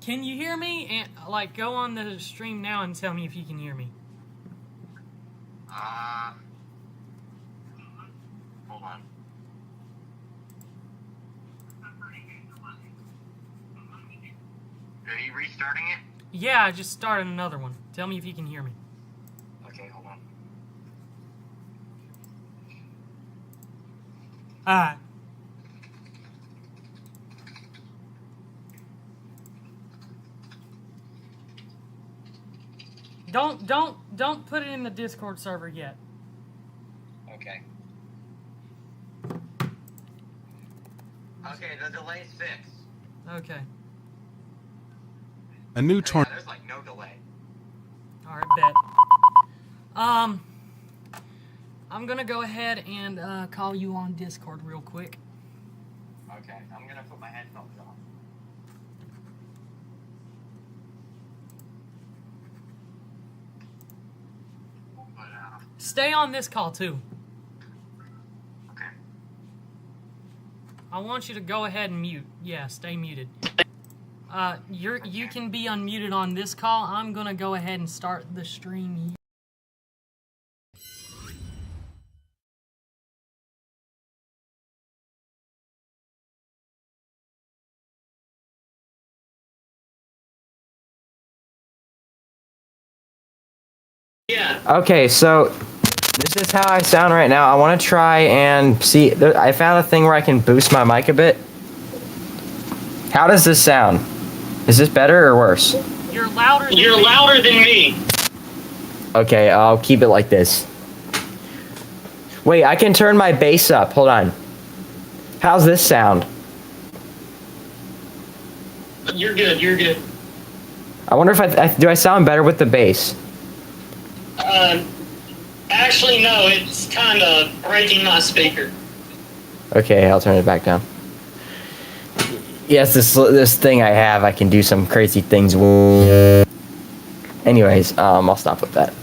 Can you hear me? And like, go on the stream now and tell me if you can hear me. Hold on. Are you restarting it? Yeah, I just started another one. Tell me if you can hear me. Okay, hold on. Alright. Don't put it in the Discord server yet. Okay. Okay, the delay's fixed. Okay. A new Yeah, tornado. there's like no delay. Alright, bet. I'm gonna go ahead and call you on Discord real quick. Okay, I'm gonna put my headphones on. But, Stay on this call too. okay. I want you to go ahead and mute. Yeah, stay muted. You can be unmuted on this call. I'm gonna go ahead and start the stream. Yeah. Okay, so this is how I sound right now. I want to try and see. I found a thing where I can boost my mic a bit. How does this sound? Is this better or worse? You're louder than You're me. louder than me. Okay, I'll keep it like this. Wait, I can turn my bass up. Hold on. How's this sound? You're good. You're good. I wonder if do I sound better with the bass? Actually, no. It's kind of breaking my speaker. Okay, I'll turn it back down. Yes, this thing I have, I can do some crazy things with. Anyways, I'll stop with that.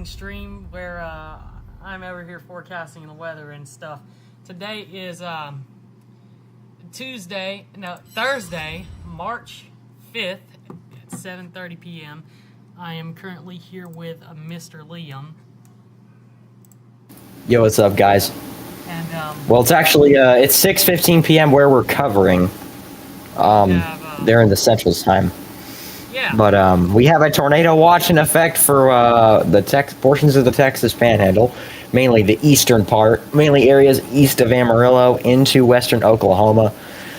stream where I'm over here forecasting the weather and stuff. Today is Thursday, March 5th at 7:30 p.m. I am currently here with Mr. Liam. Yo, what's up, guys? And well, it's actually it's 6:15 p.m. where we're covering. They're in the Central Time. Yeah. But we have a tornado watch in effect for the portions of the Texas Panhandle, mainly the eastern part, mainly areas east of Amarillo into western Oklahoma.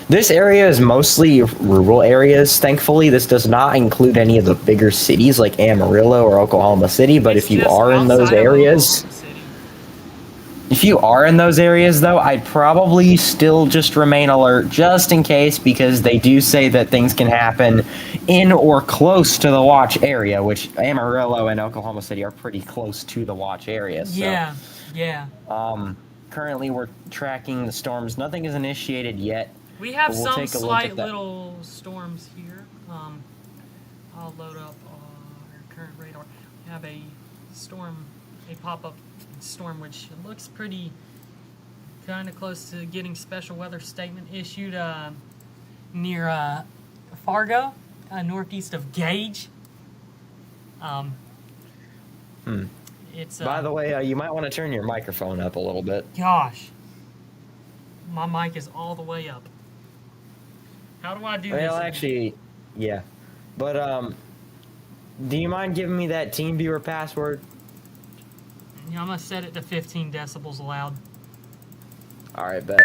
This area is mostly rural areas. Thankfully, this does not include any of the bigger cities like Amarillo or Oklahoma City. But if you are in those areas, though, I'd probably still just remain alert just in case, because they do say that things can happen in or close to the watch area, which Amarillo and Oklahoma City are pretty close to the watch area. So, yeah. Currently, we're tracking the storms. Nothing is initiated yet. We have some slight little storms here. I'll load up our current radar. We have a storm, a pop-up storm, which looks pretty kind of close to getting special weather statement issued near Fargo, northeast of Gage. It's by the way, you might want to turn your microphone up a little bit. Gosh, my mic is all the way up. How do I do this? Well, actually, yeah. But do you mind giving me that TeamViewer password? Yeah, I'm gonna set it to 15 decibels loud. All right, bet.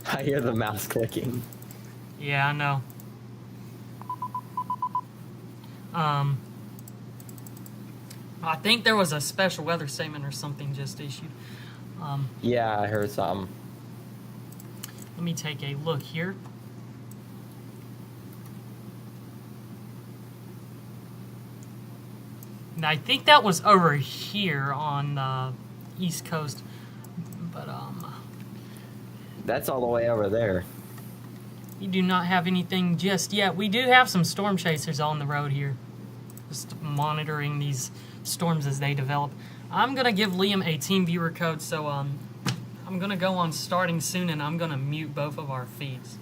I hear the mouse clicking. Yeah, I know. I think there was a special weather statement or something just issued. Yeah, I heard something. Let me take a look here. And I think that was over here on the East Coast, but that's all the way over there. We do not have anything just yet. We do have some storm chasers on the road here, just monitoring these storms as they develop. I'm gonna give Liam a TeamViewer code, so I'm gonna go on starting soon, and I'm gonna mute both of our feeds.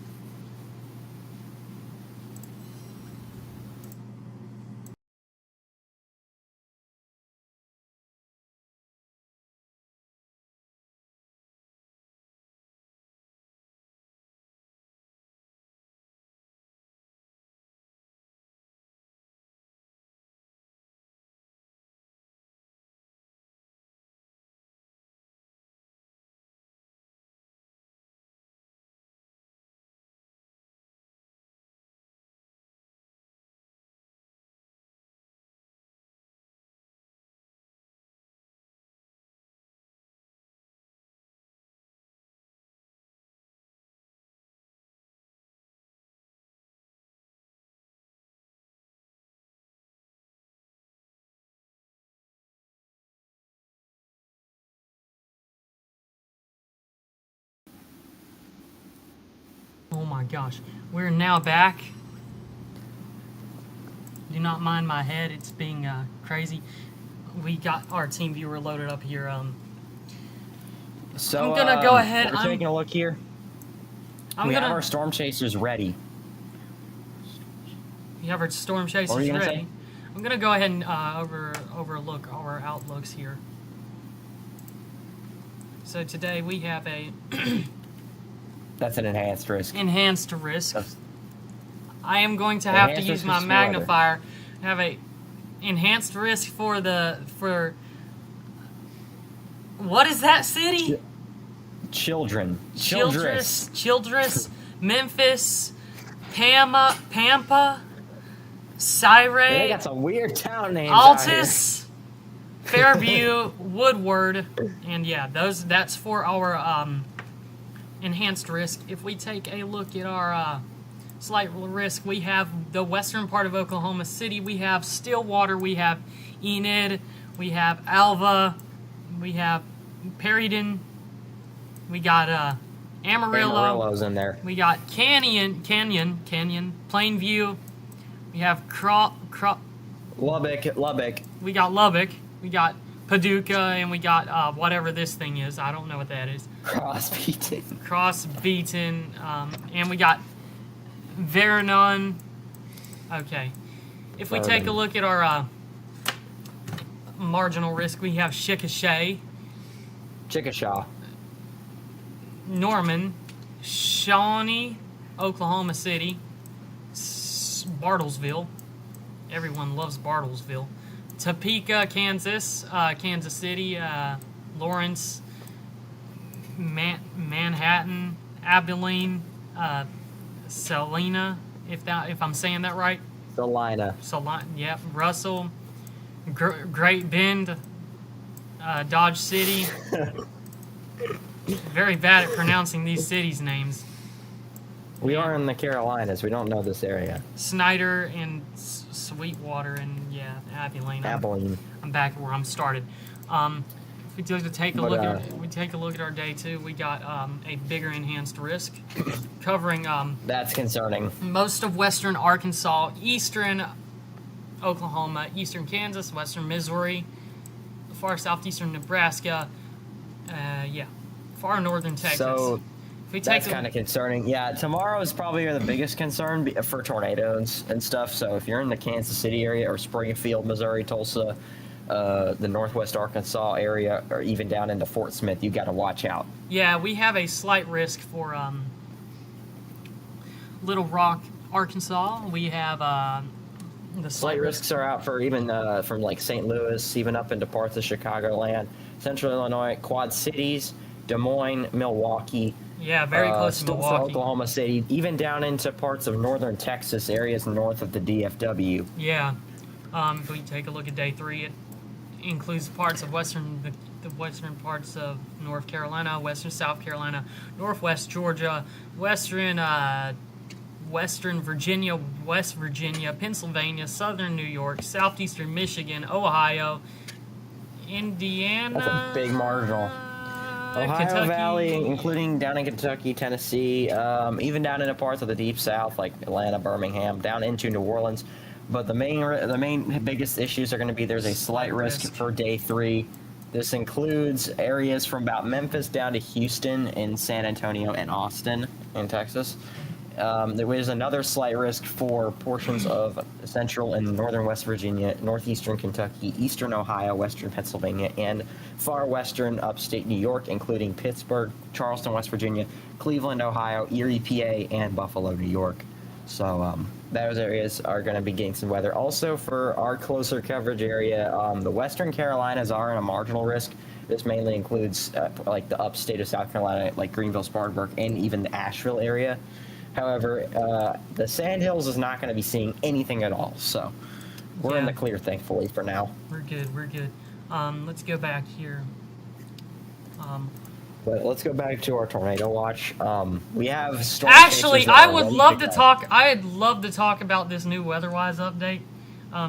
Oh my gosh, we're now back. Do not mind my head, it's being crazy. We got our TeamViewer loaded up here. So I'm gonna go ahead. We're taking a look here. We have our storm chasers ready. You have our storm chasers ready. I'm gonna go ahead and overlook our outlooks here. So today we have a That's an enhanced risk. Enhanced risk. I am going to have to use my magnifier. I have a enhanced risk for what is that city? Childress, Memphis, Pampa, Cyrene. They got some weird town names. Altus, Fairview, Woodward, and yeah, that's for our enhanced risk. If we take a look at our slight risk, we have the western part of Oklahoma City, we have Stillwater, we have Enid, we have Alva, we have Perryton, we got Amarillo's in there. We got Canyon, Plainview, we have Lubbock. We got Lubbock. We got Paducah, and we got whatever this thing is. I don't know what that is. Cross Beaton. And we got Vernon. Okay. If we take a look at our marginal risk, we have Chickasha, Norman, Shawnee, Oklahoma City, Bartlesville. Everyone loves Bartlesville. Topeka, Kansas, Kansas City, Lawrence, Manhattan, Abilene, Salina, if I'm saying that right. Salina. Yeah, Russell, Great Bend, Dodge City. Very bad at pronouncing these cities' names. We are in the Carolinas. We don't know this area. Snyder and Sweetwater and Abilene. I'm back where I'm started. If we take a look at our day 2, we got a bigger enhanced risk covering that's concerning. Most of western Arkansas, eastern Oklahoma, eastern Kansas, western Missouri, far southeastern Nebraska, far northern Texas. So that's kind of concerning. Yeah, tomorrow is probably the biggest concern for tornadoes and stuff. So if you're in the Kansas City area or Springfield, Missouri, Tulsa, the northwest Arkansas area, or even down into Fort Smith, you got to watch out. Yeah, we have a slight risk for Little Rock, Arkansas. We have the slight risks are out for even from like St. Louis, even up into parts of Chicagoland, Central Illinois, Quad Cities, Des Moines, Milwaukee. Yeah, very close to Milwaukee. Oklahoma City, even down into parts of northern Texas, areas north of the DFW. Yeah. If we take a look at day 3, it includes parts of the western parts of North Carolina, western South Carolina, northwest Georgia, western Virginia, West Virginia, Pennsylvania, southern New York, southeastern Michigan, Ohio, Indiana. That's a big marginal. Ohio Kentucky. Valley, including down in Kentucky, Tennessee, even down into parts of the deep south like Atlanta, Birmingham, down into New Orleans. But the main biggest issues are going to be there's a slight risk for day 3. This includes areas from about Memphis down to Houston and San Antonio and Austin in Texas. There is another slight risk for portions of central and northern West Virginia, northeastern Kentucky, eastern Ohio, western Pennsylvania, and far western upstate New York, including Pittsburgh, Charleston, West Virginia, Cleveland, Ohio, Erie, PA, and Buffalo, New York. So those areas are going to be getting some weather. Also, for our closer coverage area, the western Carolinas are in a marginal risk. This mainly includes like the upstate of South Carolina, like Greenville, Spartanburg, and even the Asheville area. However, the Sandhills is not going to be seeing anything at all. So we're in the clear, thankfully, for now. We're good. Let's go back here. But let's go back to our tornado watch. We have storm Actually, I would love to talk. I'd love to talk about this new WeatherWise update.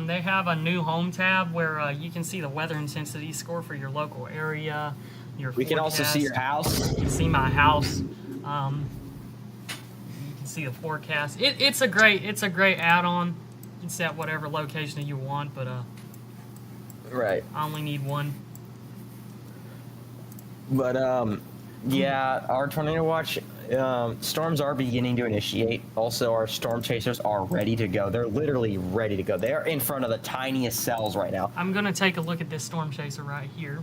They have a new home tab where you can see the weather intensity score for your local area. We can also see your house. You can see my house. You can see the forecast. It's a great add-on. It's at whatever location that you want, but right. I only need one. But yeah, our tornado watch storms are beginning to initiate. Also, our storm chasers are ready to go. They're literally ready to go. They are in front of the tiniest cells right now. I'm gonna take a look at this storm chaser right here.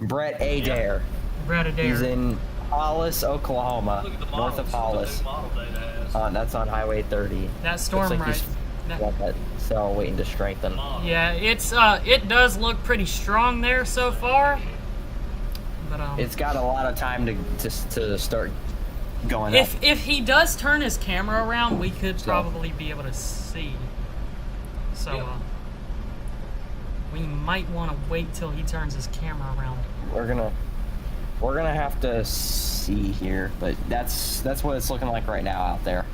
Brett Adair. Brett Adair. He's in Hollis, Oklahoma, north of Hollis. That's on Highway 30. That storm cell waiting to strengthen. Yeah, it does look pretty strong there so far. But, it's got a lot of time to start going up. If he does turn his camera around, we could probably be able to see. So we might want to wait till he turns his camera around. We're gonna have to see here, but that's what it's looking like right now out there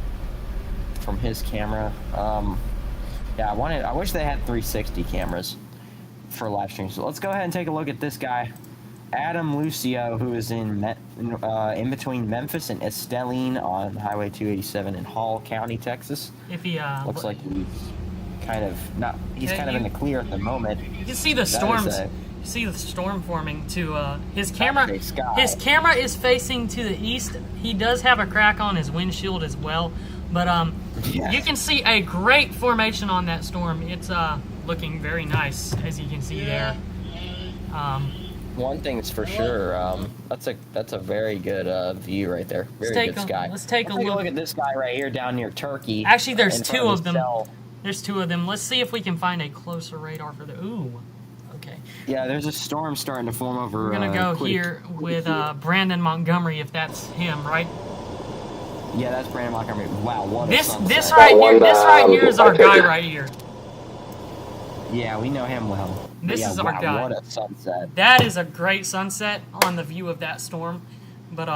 from his camera. Yeah, I wish they had 360 cameras for live streams. So let's go ahead and take a look at this guy. Adam Lucio, who is in between Memphis and Estelline on Highway 287 in Hall County, Texas. If he looks like he's kind of not. He's kind of in the clear at the moment. You can see the storms. You see the storm forming to his camera. His camera is facing to the east. He does have a crack on his windshield as well, but you can see a great formation on that storm. It's looking very nice, as you can see there. One thing's for sure, that's a very good view right there. Very good sky. Let's take a look at this guy right here down near Turkey. Actually, there's two of them. There's two of them. Let's see if we can find a closer radar for the. Ooh, okay. Yeah, there's a storm starting to form over. We're gonna go here with Brandon Montgomery, if that's him, right? Yeah, that's Brandon Montgomery. Wow, what this right here is our guy right here. Yeah, we know him well. This is our guy. What a sunset. That is a great sunset on the view of that storm. But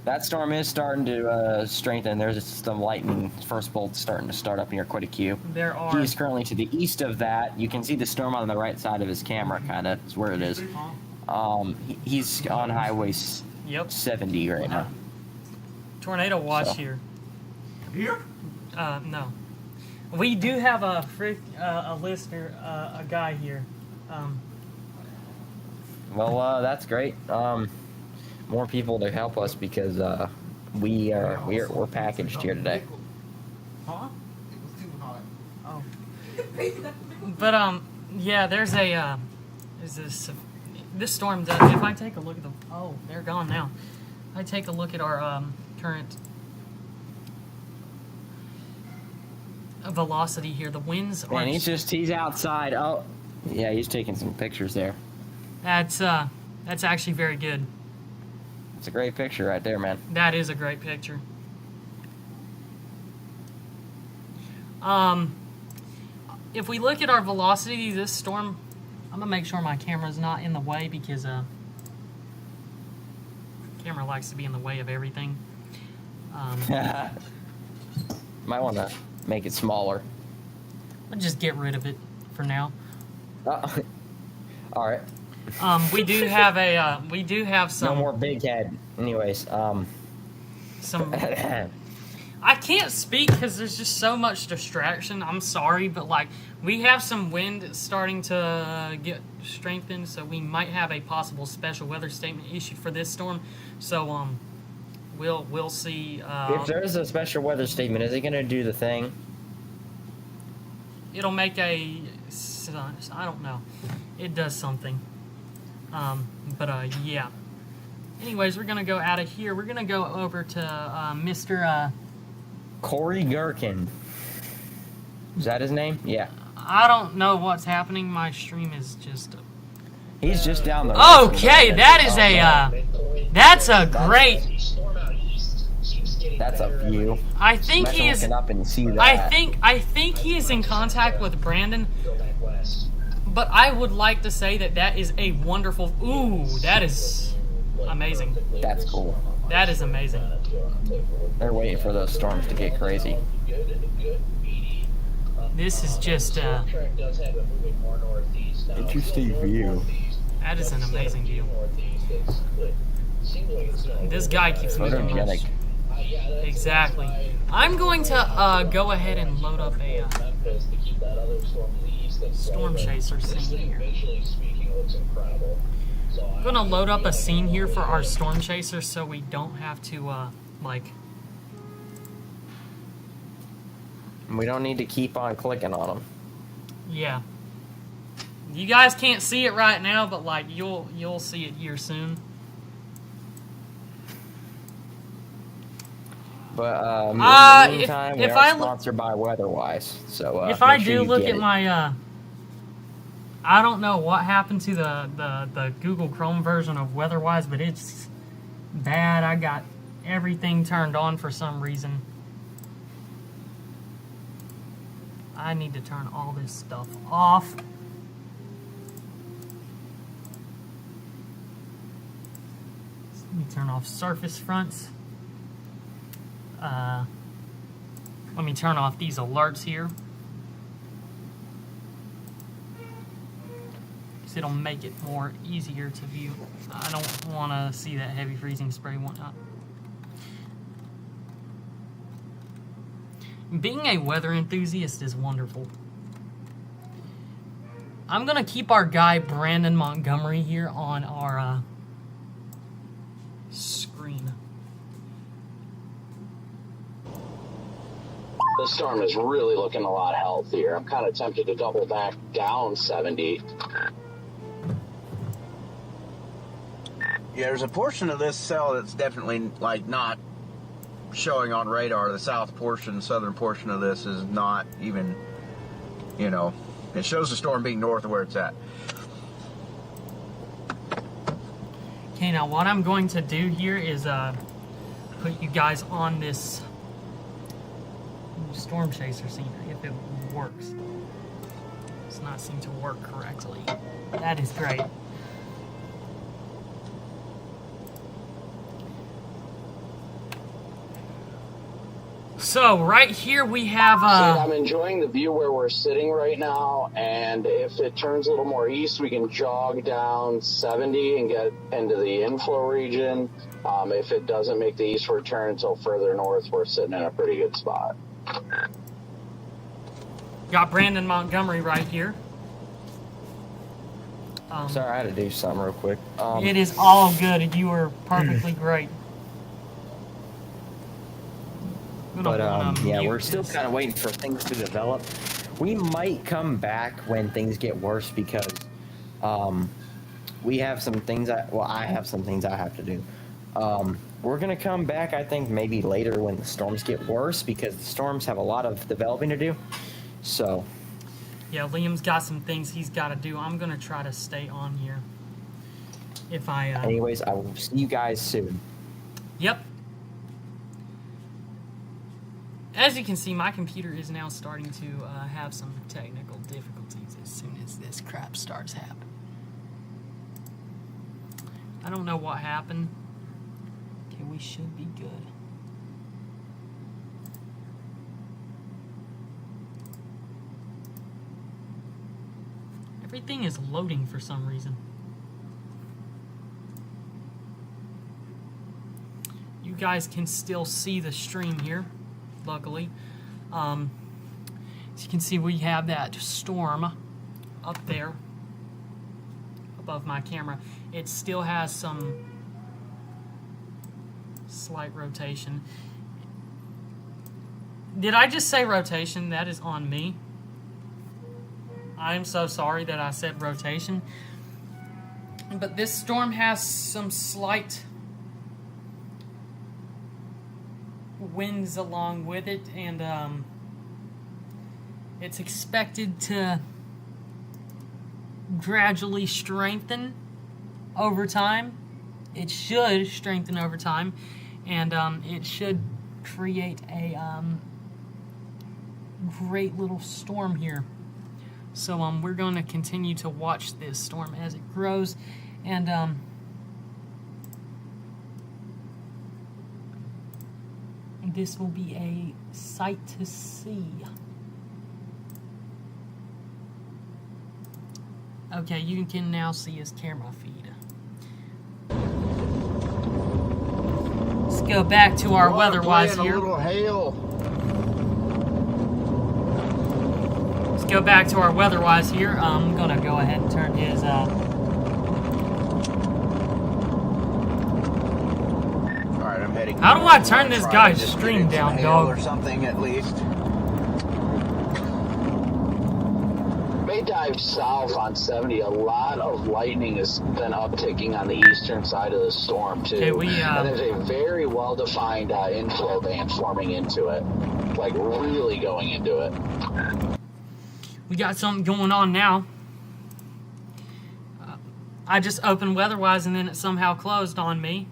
that storm is starting to strengthen. There's some lightning first bolts starting to start up near Quitiqueue. There are. He's currently to the east of that. You can see the storm on the right side of his camera, kind of. Is where it is. He's on Highway 70 right now. Tornado watch here. Here? No. We do have a listener, a guy here. Well, that's great. More people to help us because we're packaged here today. Huh? Oh. But yeah, there's a this storm does. If I take a look at they're gone now. If I take a look at our current velocity here, the winds are. And he's outside. Oh, yeah, he's taking some pictures there. That's actually very good. It's a great picture right there, man. That is a great picture. If we look at our velocity, this storm, I'm gonna make sure my camera's not in the way because camera likes to be in the way of everything. Might want to make it smaller. I'll just get rid of it for now. All right. We do have some. No more big head. Anyways, some. I can't speak because there's just so much distraction. I'm sorry, but like we have some wind starting to get strengthened, so we might have a possible special weather statement issued for this storm. So we'll see. If there is a special weather statement, is it going to do the thing? It'll make a. I don't know. It does something. But yeah. Anyways, we're gonna go out of here. We're gonna go over to Mr. Corey Gherkin. Is that his name? Yeah. I don't know what's happening. My stream is just. He's just down the road. Okay, that is a. That's a great. That's a view. I think he is. Up and see that. I think he is in contact with Brandon. But I would like to say that is a wonderful. Ooh, that is amazing. That's cool. That is amazing. They're waiting for those storms to get crazy. This is just interesting view. That is an amazing view. This guy keeps moving. Exactly. I'm going to go ahead and load up a storm chaser scene here. I'm going to load up a scene here for our storm chaser so we don't have to, We don't need to keep on clicking on them. Yeah. You guys can't see it right now, but, like, you'll see it here soon. But in the meantime, we are sponsored by WeatherWise. So if I do look at my, I don't know what happened to the Google Chrome version of WeatherWise, but it's bad. I got everything turned on for some reason. I need to turn all this stuff off. Let me turn off surface fronts. Let me turn off these alerts here. So it'll make it more easier to view. I don't want to see that heavy freezing spray one up. Being a weather enthusiast is wonderful. I'm gonna keep our guy Brandon Montgomery here on our screen. The storm is really looking a lot healthier. I'm kind of tempted to double back down 70. Yeah, there's a portion of this cell that's definitely like not showing on radar. The south portion, southern portion of this is not even, you know, it shows the storm being north of where it's at. Okay, now what I'm going to do here is put you guys on this storm chaser scenery if it works. It's not seem to work correctly. That is great. So right here we have I'm enjoying the view where we're sitting right now, and if it turns a little more east, we can jog down 70 and get into the inflow region. If it doesn't make the eastward turn until further north, we're sitting in a pretty good spot. got Brandon Montgomery right here. Sorry, I had to do something real quick. It is all good. You were perfectly great. But yeah, we're still kind of waiting for things to develop. We might come back when things get worse because we have some things. I have some things I have to do. We're gonna come back, I think, maybe later when the storms get worse because the storms have a lot of developing to do. So. Yeah, Liam's got some things he's got to do. I'm gonna try to stay on here. If I. Anyways, I will see you guys soon. Yep. As you can see, my computer is now starting to have some technical difficulties as soon as this crap starts happening. I don't know what happened. Okay, we should be good. Everything is loading for some reason. You guys can still see the stream here. Luckily, as you can see, we have that storm up there above my camera. It still has some slight rotation. Did I just say rotation? That is on me. I am so sorry that I said rotation. But this storm has some slight winds along with it, and it's expected to gradually strengthen over time. It should strengthen over time, and it should create a great little storm here. So we're going to continue to watch this storm as it grows, and this will be a sight to see. Okay, you can now see his camera feed. Let's go back to our weather-wise here. A little hail. Let's go back to our weather-wise here. I'm gonna go ahead and turn his I'm heading. How do I turn this guy's stream down, dog? Or something at least. May dive south on 70. A lot of lightning has been upticking on the eastern side of the storm too. Okay, and there's a very well-defined inflow band forming into it, like really going into it. We got something going on now. I just opened weather-wise and then it somehow closed on me.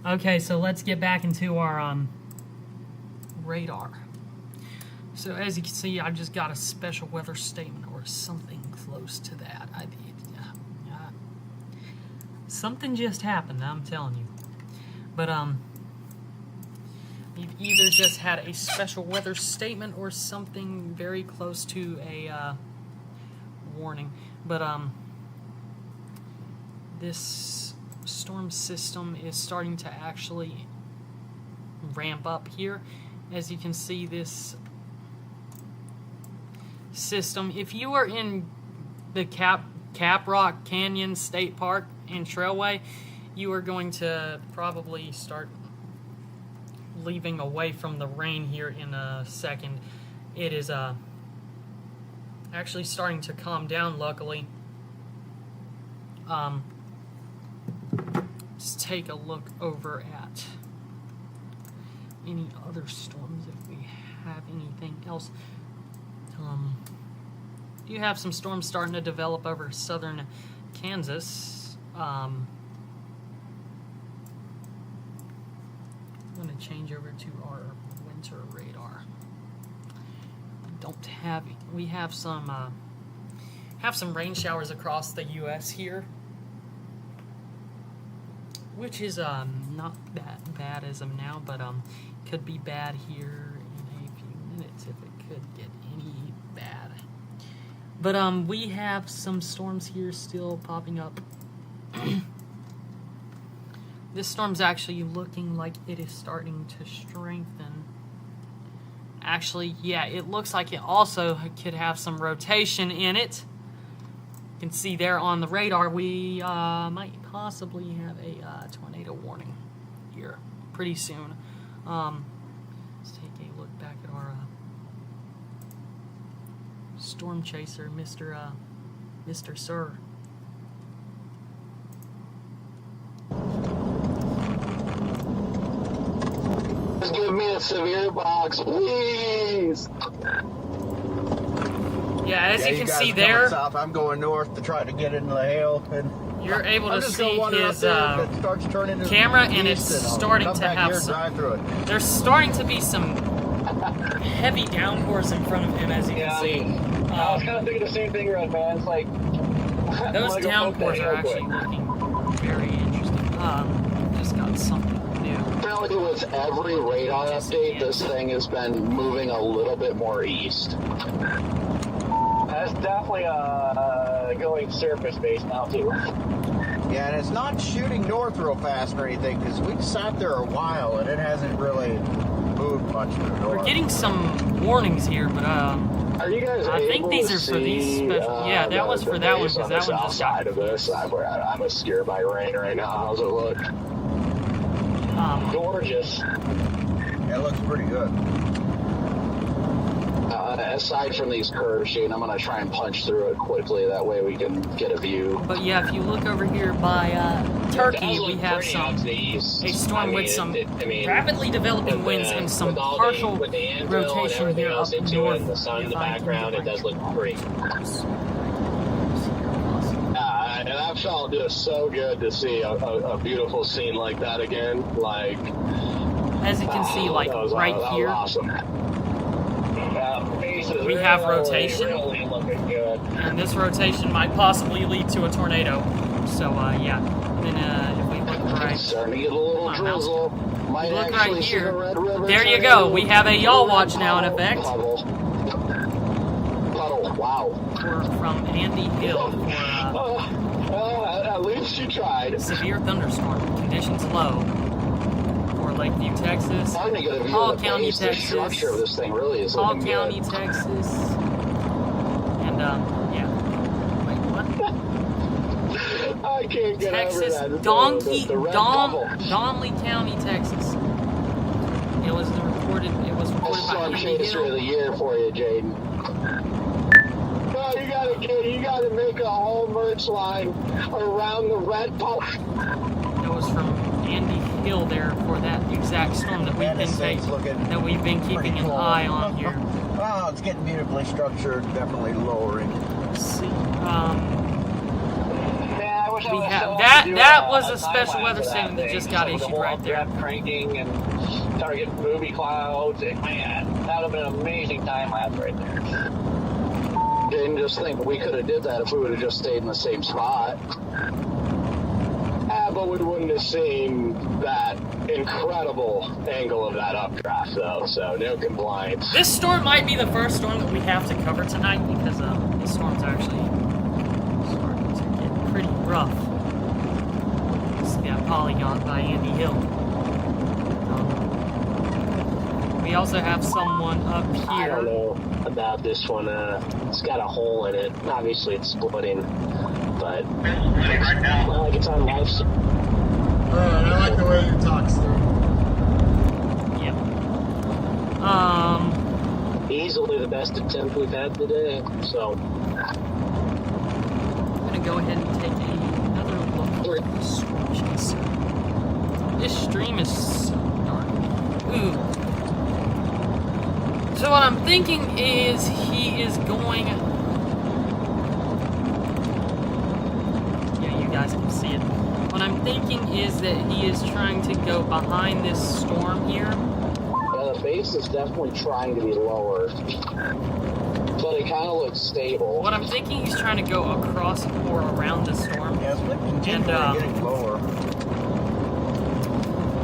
Okay, so let's get back into our radar. So as you can see, I just got a special weather statement or something close to that. Something just happened, I'm telling you. But we've either just had a special weather statement or something very close to a warning. But this storm system is starting to actually ramp up here. As you can see, this system. If you are in the Caprock Canyon State Park and Trailway, you are going to probably start leaving away from the rain here in a second. It is actually starting to calm down, luckily. Let's take a look over at any other storms if we have anything else. You have some storms starting to develop over southern Kansas. I'm going to change over to our winter radar. We have some rain showers across the U.S. here, which is not that bad as of now, but could be bad here in a few minutes if it could get any bad. But we have some storms here still popping up. This storm's actually looking like it is starting to strengthen. Actually, yeah, it looks like it also could have some rotation in it. You can see there on the radar we might possibly have a tornado warning here pretty soon. Let's take a look back at our storm chaser, Mr. Sir. Just give me a severe box, please. Yeah, as you can guys see are there, coming south. I'm going north to try to get into the hail. And you're able to I'm just gonna see wander up his there and it starts turning to camera, east, and it's I'll starting come to back have here and some. drive through it. There's starting to be some heavy downpours in front of him, as you can see. I was kind of thinking the same thing, Red Man. It's like Those downpours are actually looking very interesting. Just got something new. apparently with every radar update, this thing has been moving a little bit more east. That's definitely going surface based now too. Yeah, and it's not shooting north real fast or anything because we sat there a while and it hasn't really moved much to the north. We're getting some warnings here, but Are you guys I think able these to are for these see, special. Yeah, that was for that one base because on that the one south just side got. of this. I'm scared by rain right now. How's it look? Gorgeous. Yeah, it looks pretty good. Aside from these curves, Shane, I'm going to try and punch through it quickly. That way we can get a view. But yeah, if you look over here by Turkey, we have a storm with some rapidly developing winds and some partial rotation here up north. The sun in the background, it does look pretty. And that felt just so good to see a beautiful scene like that again. Like, as you can see, like right here, awesome. we have rotation, and this rotation might possibly lead to a tornado. So yeah, and then if we look right, Starting to get a little drizzle. Might look actually right see the here. Red River There you tornado. go. We have a y'all watch now in effect. Puddle. Wow. We're from Andy Hill for At least you tried. severe thunderstorm conditions low for Lakeview, Texas, Starting to get a view Hall of the County, base. The Texas, structure of this thing really is Hall looking County, good. Texas, and yeah. Wait, what? I can't get Texas, over that. Donkey, The red bubble. Donley County, Texas. It was reported by Storm Andy chaser of Hill. the year for you, Jaden. No, you gotta make a whole merch line around the red bubble. It was from Andy Hill there for that exact storm that Yeah, this thing's we've been keeping an eye on here. Oh, it's getting beautifully structured, definitely lowering. Let's see. Man, I wish I We was have still that. to do That a was a time special lapse weather of that statement that thing. just got So with the issued whole right there. depth cranking and start getting movie clouds. And, man, that would have been an amazing time lapse right there. Didn't just think we could have did that if we would have just stayed in the same spot. But we wouldn't have seen that incredible angle of that updraft, though. So no compliance. This storm might be the first storm that we have to cover tonight because this storm's actually starting to get pretty rough. See that polygon by Andy Hill. We We also have someone up I don't here. know about this one. It's got a hole in it. Obviously, it's splitting, but it's not like it's on life support. Alright, I like the way you talk, Stu. Yep. Easily the best attempt we've had today. So, I'm gonna go ahead and take another look at the stream chaser. This stream is so dark. Ooh. So what I'm thinking is he is going. Yeah, you guys can see it. What I'm thinking is that he is trying to go behind this storm here. Yeah, the base is definitely trying to be lower, but it kind of looks stable. What I'm thinking he's trying to go across or around the storm. Yeah, it's continually And, getting lower.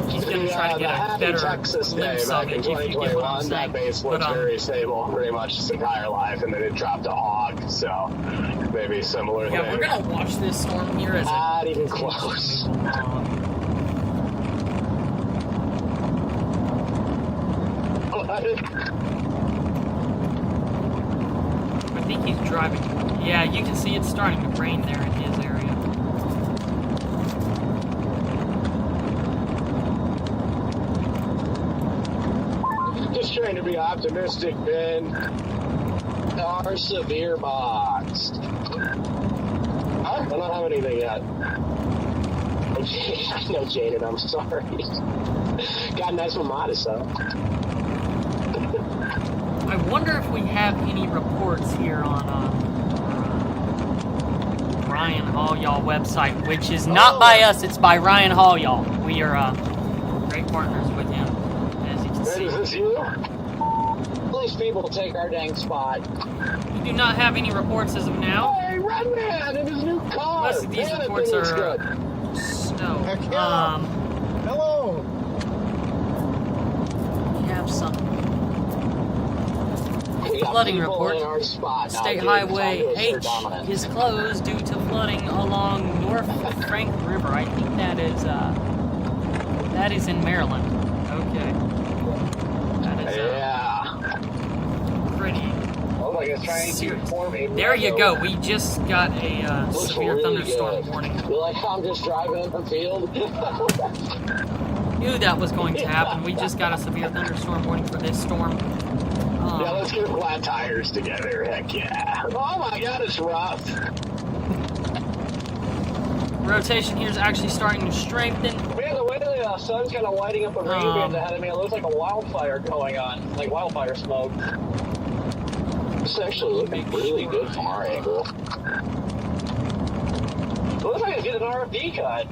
He's gonna try to get a better Texas Day glimpse of back it, in if you get what I'm 2021, saying. that base But, looked very stable pretty much its entire life, and then it dropped a hog, so maybe similar yeah, thing. we're gonna watch this storm here as Not it even continues to close. move along. I think he's driving. Yeah, you can see it's starting to rain there in his area. Just trying to be optimistic, Ben. Our severe boxed. I don't have anything yet. I know, Jaden, I'm sorry. Got a nice one modest, though. I wonder if we have any reports here on Ryan Hall Y'all website, which is not by us, it's by Ryan Hall Y'all. We are great partners with him, as you can Ben, see. is this you? These people take our dang spot. We do not have any reports as of now. Hey, Redman in his new car! Most of these Man, that reports thing looks are good. snow. Heck yeah. Hello. We have some We got flooding people report. in our spot now, State dude. Highway Time to assert H dominance. is closed due to flooding along North Frank River. I think that is in Maryland. Okay. That is Yeah. pretty. Oh, like it's trying to serious. form a There you meadow. go. We just got a Looks severe really thunderstorm good. warning. You're like, I'm just driving in the field. Knew that was going to happen. We just got a severe thunderstorm warning for this storm. Yeah, let's get flat tires together. Heck yeah. Oh my god, it's rough. Rotation here is actually starting to strengthen. Man, the way the sun's kind of lighting up the rain bands ahead of me, it looks like a wildfire going on, like wildfire smoke. This actually looking really good from our angle. It looks like it's getting an RFD cut.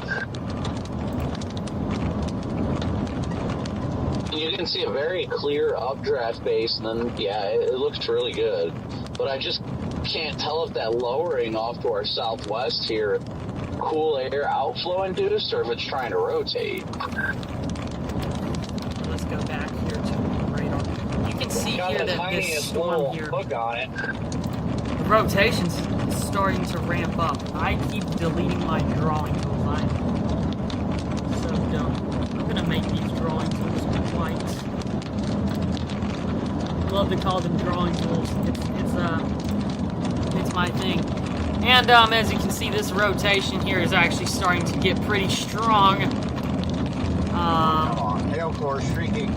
You can see a very clear updraft base, and then, yeah, it looks really good. But I just can't tell if that lowering off to our southwest here, cool air outflow induced, or if it's trying to rotate. Let's go back here to the radar. You can see Got here the that this tiniest storm little here, hook on it. the rotation's starting to ramp up. I keep deleting my drawing tools. I'm so dumb. I'm gonna make these drawing tools white. Love to call them drawing tools. It's my thing. And as you can see, this rotation here is actually starting to get pretty strong. Come on, hail core shrinking.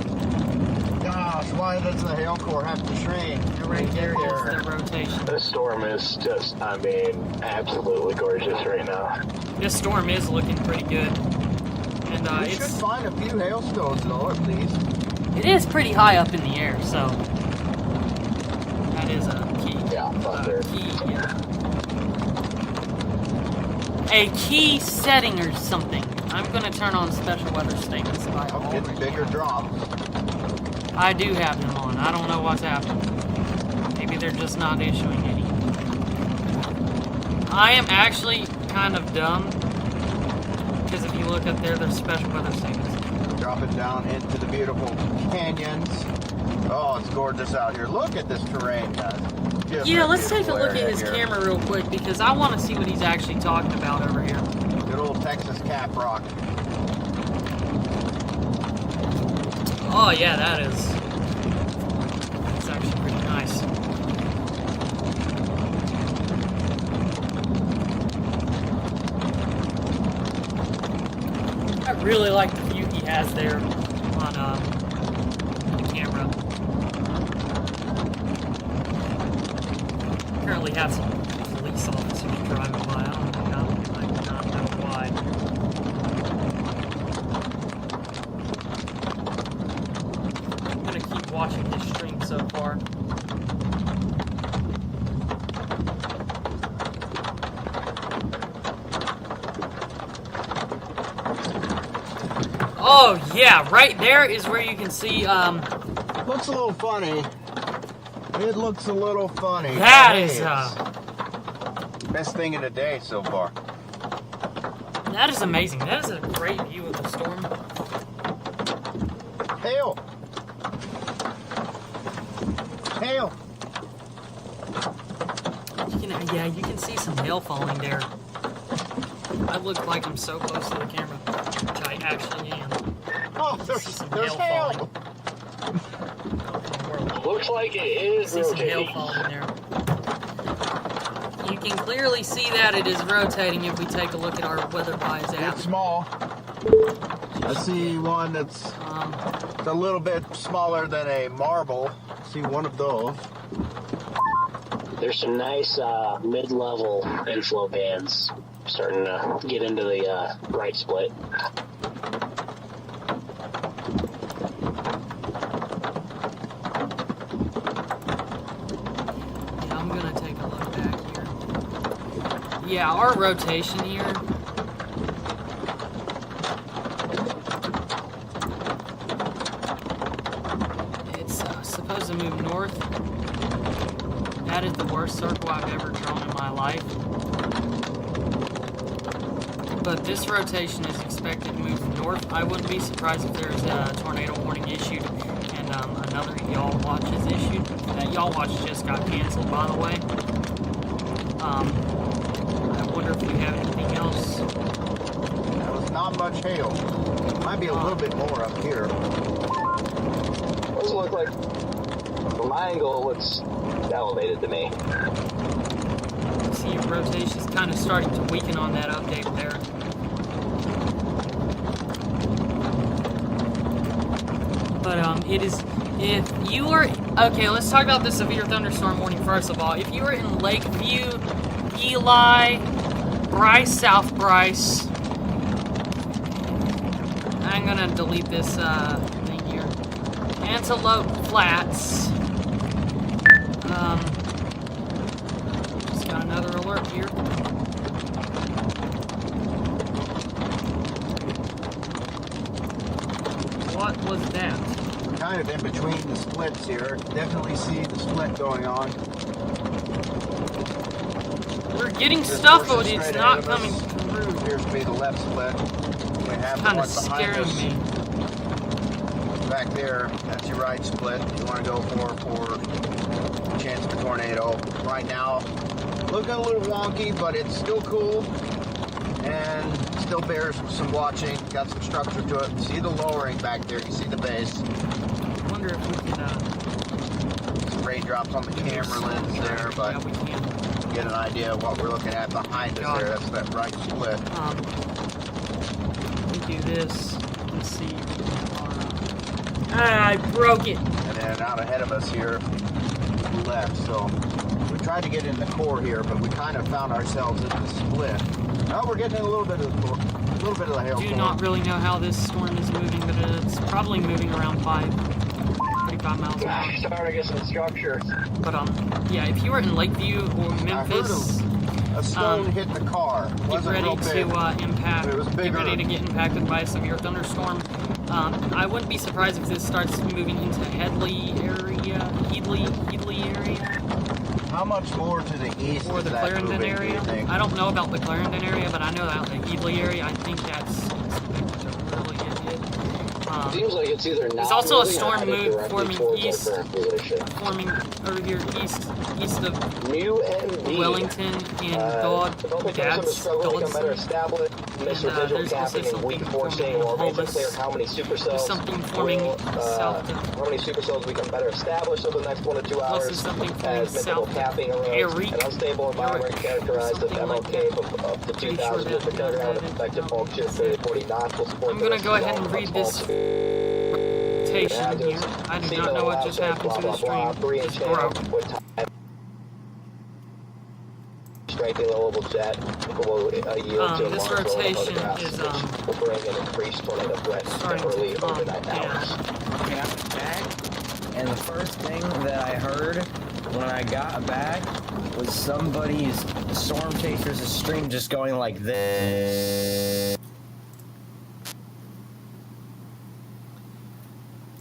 Gosh, why does the hail core have to shrink? Right there is the rotation. This storm is just, I mean, absolutely gorgeous right now. This storm is looking pretty good. And We should find a few hailstones though, at least. it is pretty high up in the air, so that is a key. Yeah, thunder. A key setting or something. I'm gonna turn on special weather statements. I'll get bigger drops. I do have them on. I don't know what's happening. Maybe they're just not issuing any. I am actually kind of dumb because if you look up there, there's special weather statements. Drop it down into the beautiful canyons. Oh, it's gorgeous out here. Look at this terrain, guys. Just Yeah, a let's take a beautiful look at area his here. camera real quick because I want to see what he's actually talking about over here. Good old Texas cap rock. Oh yeah, that is I really like the view he has there on the camera. Currently have some police officers driving by. I do not know why. I'm gonna keep watching his stream so far. Oh yeah, right there is where you can see Looks a little funny. It looks a little funny. that Hey, is it's best thing of the day so far. that is amazing. That is a great view of the storm. Hail! Hail! You can see some hail falling there. I look like I'm so close to the camera, which I actually am. Oh, You see some there's hail hail! falling. Looks like it is See some hail rotating. falling there. You can clearly see that it is rotating if we take a look at our WeatherWise app. It's small. I see one that's a little bit smaller than a marble. I see one of those. There's some nice mid-level inflow bands starting to get into the right split. Yeah, I'm gonna take a look back here. Yeah, our rotation here. It's supposed to move north. That is the worst circle I've ever drawn in my life. But this rotation is expected to move north. I wouldn't be surprised if there's a tornado warning issued and another Y'all Watch is issued. That Y'all Watch just got canceled, by the way. I wonder if we have anything else. There was not much hail. Might be a little bit more up here. Doesn't look like, from my angle, it looks elevated to me. See, rotation's kind of starting to weaken on that update there. But it is, if you are, okay, let's talk about the severe thunderstorm warning first of all. If you are in Lakeview, Eli, Bryce, South Bryce, I'm gonna delete this thing here. Antelope Flats. Just got another alert here. What was that? Kind of in between the splits here. Definitely see the split going on. We're getting This stuff, portion but it's straight not ahead of coming us through. appears to be the left split. We have the Kind one of behind scaring us me. back there. That's your right split. You want to go for chance of a tornado. Right now, looking a little wonky, but it's still cool and still bears some watching. Got some structure to it. See the lowering back there. You see the base. I wonder if we can, Some raindrops on the camera lens there, but yeah, we can. get an idea of what we're looking at behind us there. That's that right split. We do this. Let's see. I broke it. And then out ahead of us here, left. So we tried to get in the core here, but we kind of found ourselves in the split. Oh, we're getting a little bit of the I do hailstorm. not really know how this storm is moving, but it's probably moving around 35 miles an hour. Starting to get some structure. But yeah, if you were in Lakeview or I heard Memphis, a stone hit the car. get Wasn't ready real big. to impact. but it was Get bigger. ready to get impacted by a severe thunderstorm. I wouldn't be surprised if this starts moving into Headley area, Headley area, How much more to the east or is the that Clarendon moving, do area. you think? I don't know about the Clarendon area, but I know about the Headley area. I think that's expected to really get hit. Seems like it's either not There's also a moving or storm headed move directly forming towards our east. current position. Forming over here east of New NB. Wellington and God. Development Dad's is struggling to become better Dodson. established. missed And residual there's also capping in weak something forcing, forming or in remains Hollis. unclear how many supercells Something forming south of how many supercells become better established over the next 1 to 2 Also hours something forming as mythical south capping of erodes. Eric. An unstable environment characterized as Something like MLK that. of up to Pretty 2,000 sure liters per that kilogram with that effective is, bulk shear 30 40 knots will support I'm the gonna rest go of ahead the and read all this rotation here. I do not know what just happened to the stream. Just broke. Striking level jet will yield to This large rotation photographs, is which will bring an increased tornado threat in starting early to calm overnight down. hours. Okay, I'm back, and the first thing that I heard when I got back was somebody's Storm Chasers' stream just going like this.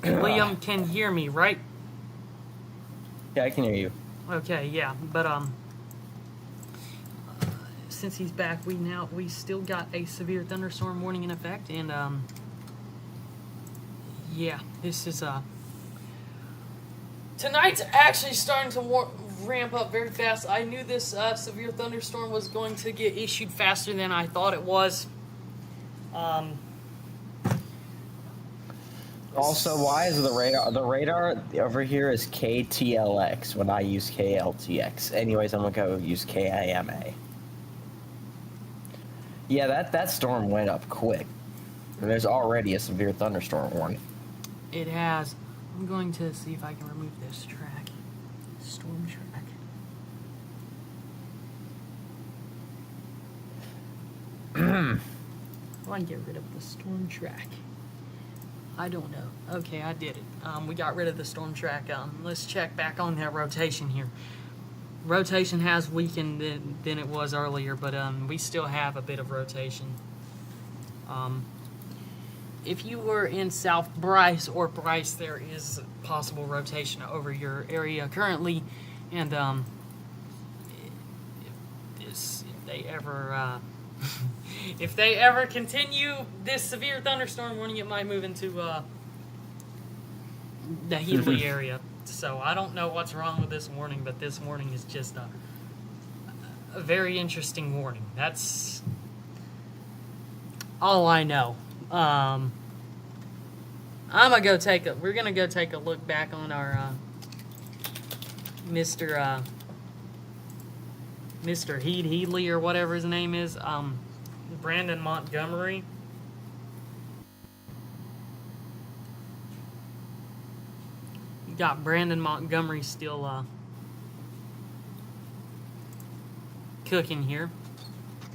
Liam can hear me, right? Yeah, I can hear you. Okay, yeah, but since he's back, we still got a severe thunderstorm warning in effect, and yeah, this is tonight's actually starting to ramp up very fast. I knew this severe thunderstorm was going to get issued faster than I thought it was. Also, why is the radar over here is KTLX when I use KLTX? Anyways, I'm gonna go use KIMA. Yeah, that storm went up quick. And there's already a severe thunderstorm warning. It has. I'm going to see if I can remove this track. Storm track. How do I get rid of the storm track? I don't know. Okay, I did it. We got rid of the storm track. Let's check back on that rotation here. Rotation has weakened than it was earlier, but we still have a bit of rotation. If you were in South Bryce or Bryce, there is possible rotation over your area currently, and if they ever if they ever continue this severe thunderstorm warning, it might move into the Healy area. So I don't know what's wrong with this warning, but this warning is just a very interesting warning. That's all I know. We're gonna go take a look back on our Mr. Headley or whatever his name is, Brandon Montgomery. You got Brandon Montgomery still cooking here.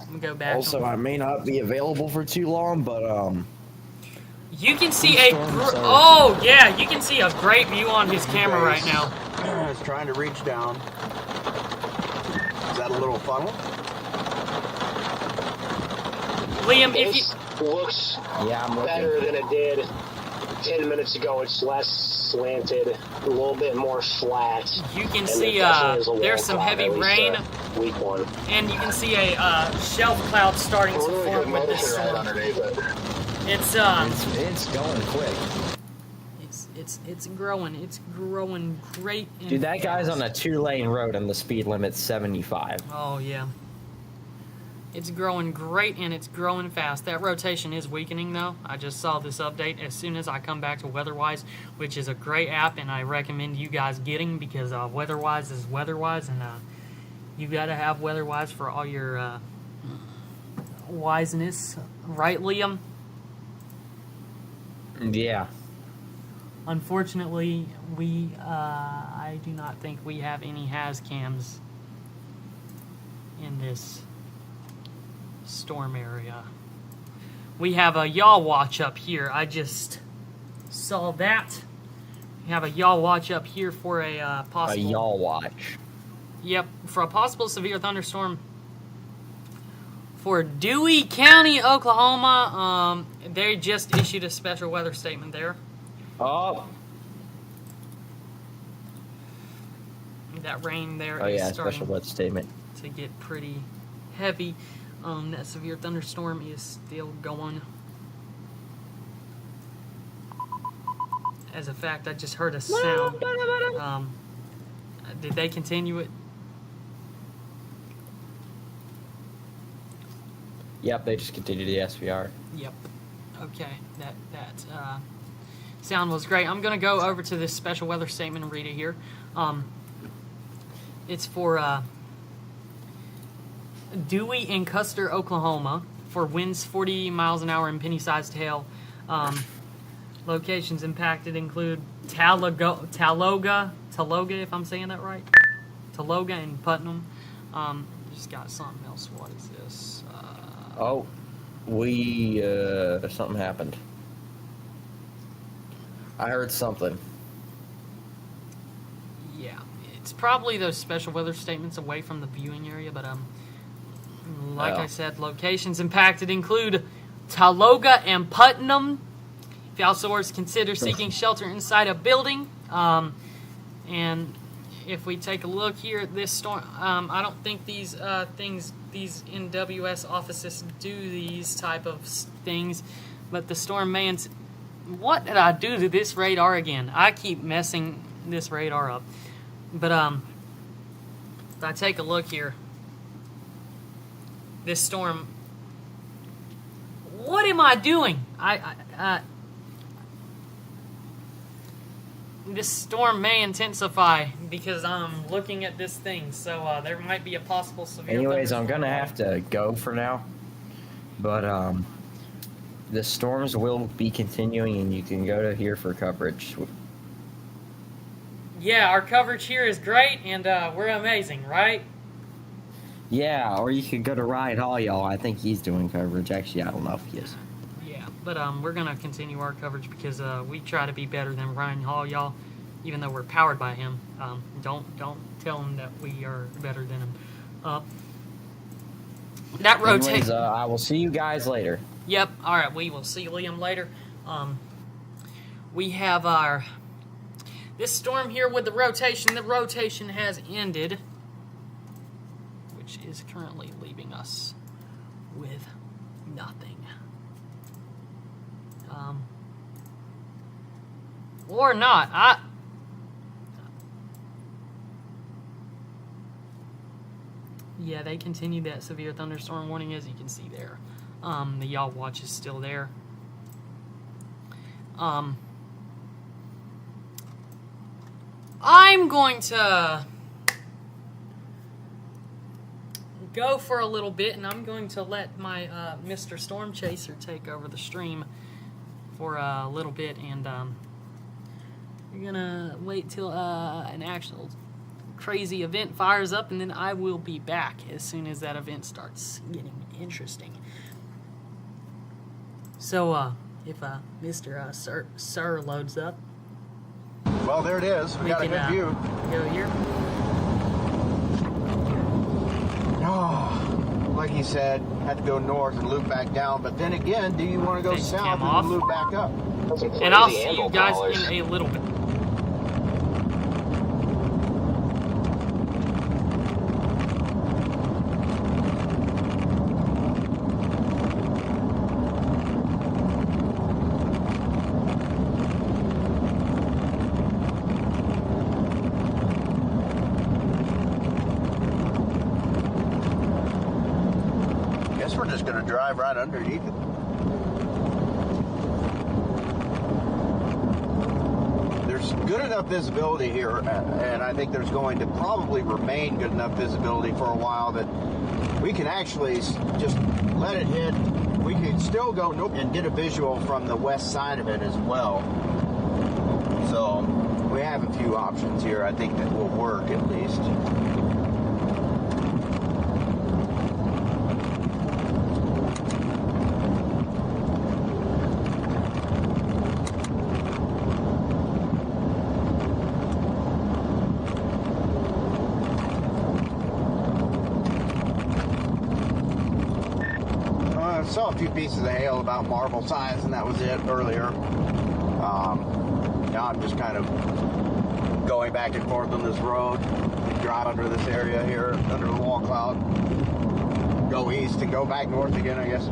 I'm gonna go back. Also, I may not be available for too long, but you can see you can see a great view on his camera right now. It's trying to reach down. Is that a little funnel? Liam, if you This looks yeah, I'm better looking. than it did 10 minutes ago. It's less slanted, a little bit more flat. you can And see there definitely is a there's wall some cloud, heavy at least, rain, weak one. and you can see a shelf cloud starting to Really good form with this motion right storm. underneath it. It's It's going quick. it's growing great. And Dude, that guy's fast. on a 2-lane road and the speed limit's 75. Oh yeah. It's growing great and it's growing fast. That rotation is weakening though. I just saw this update as soon as I come back to WeatherWise, which is a great app and I recommend you guys getting because WeatherWise is WeatherWise, and you gotta have WeatherWise for all your wiseness, right, Liam? Yeah. Unfortunately, I do not think we have any hazcams in this storm area. We have a yaw watch up here. I just saw that. We have a yaw watch up here for a possible... A yaw watch. Yep, for a possible severe thunderstorm for Dewey County, Oklahoma. They just issued a special weather statement there. Oh. That rain there Oh is yeah, starting special weather statement. to get pretty heavy. That severe thunderstorm is still going. As a fact, I just heard a sound. Did they continue it? Yep, they just continued the SVR. Yep. Okay, that sound was great. I'm gonna go over to this special weather statement and read it here. It's for Dewey and Custer, Oklahoma, for winds 40 miles an hour and penny-sized hail. Locations impacted include Taloga, if I'm saying that right, Taloga and Putnam. Just got something else. What is this? Something happened. I heard something. Yeah, it's probably those special weather statements away from the viewing area, but like I said, locations impacted include Taloga and Putnam. If y'all soars, consider seeking shelter inside a building. And if we take a look here at this storm, I don't think these NWS offices do these type of things, but the storm may. What did I do to this radar again? I keep messing this radar up. But if I take a look here, this storm. What am I doing? This storm may intensify because I'm looking at this thing, so there might be a possible severe. Anyways, I'm gonna have to go for now, but the storms will be continuing, and you can go to here for coverage. Yeah, our coverage here is great, and we're amazing, right? Yeah, or you could go to Ryan Hall, y'all. I think he's doing coverage. Actually, I don't know if he is. Yeah, but we're gonna continue our coverage because we try to be better than Ryan Hall, y'all. Even though we're powered by him, don't tell him that we are better than him. That rotates. Anyways, I will see you guys later. Yep. All right. We will see Liam later. We have our this storm here with the rotation. The rotation has ended, which is currently leaving us with nothing. Or not. Yeah, they continued that severe thunderstorm warning, as you can see there. The yaw watch is still there. I'm going to go for a little bit, and I'm going to let my Mr. Storm Chaser take over the stream for a little bit, and we're gonna wait till an actual crazy event fires up, and then I will be back as soon as that event starts getting interesting. So, if Mr. Sir loads up, Well, there it is. We got a good view. Go here. Oh, like he said, had to go north and loop back down. But then again, do you want to go Take the south cam off. and loop back up? And I'll see you guys in a little bit. Guess we're just going to drive right underneath it. There's good enough visibility here, and I think there's going to probably remain good enough visibility for a while that we can actually just let it hit. We can still go and get a visual from the west side of it as well. So we have a few options here, I think, that will work at least. I saw a few pieces of hail about marble size, and that was it earlier. Now I'm just kind of going back and forth on this road, drive under this area here, under the wall cloud, go east and go back north again, I guess.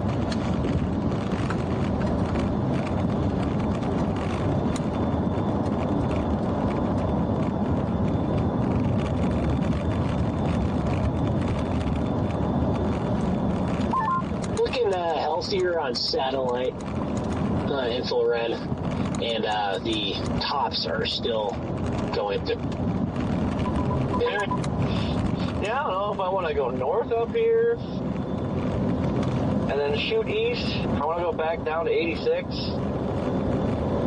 Looking see her on satellite infrared, and the tops are still going through. Yeah, I don't know if I want to go north up here and then shoot east. I want to go back down to 86.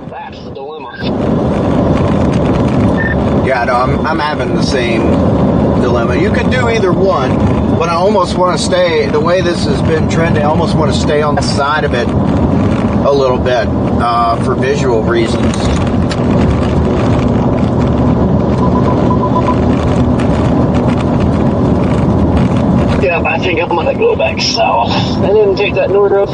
That's the dilemma. Yeah, no, I'm having the same dilemma. You could do either one, but I almost want to stay, the way this has been trending, I almost want to stay on the side of it a little bit for visual reasons. Yeah, I think I'm going to go back south and then take that north road.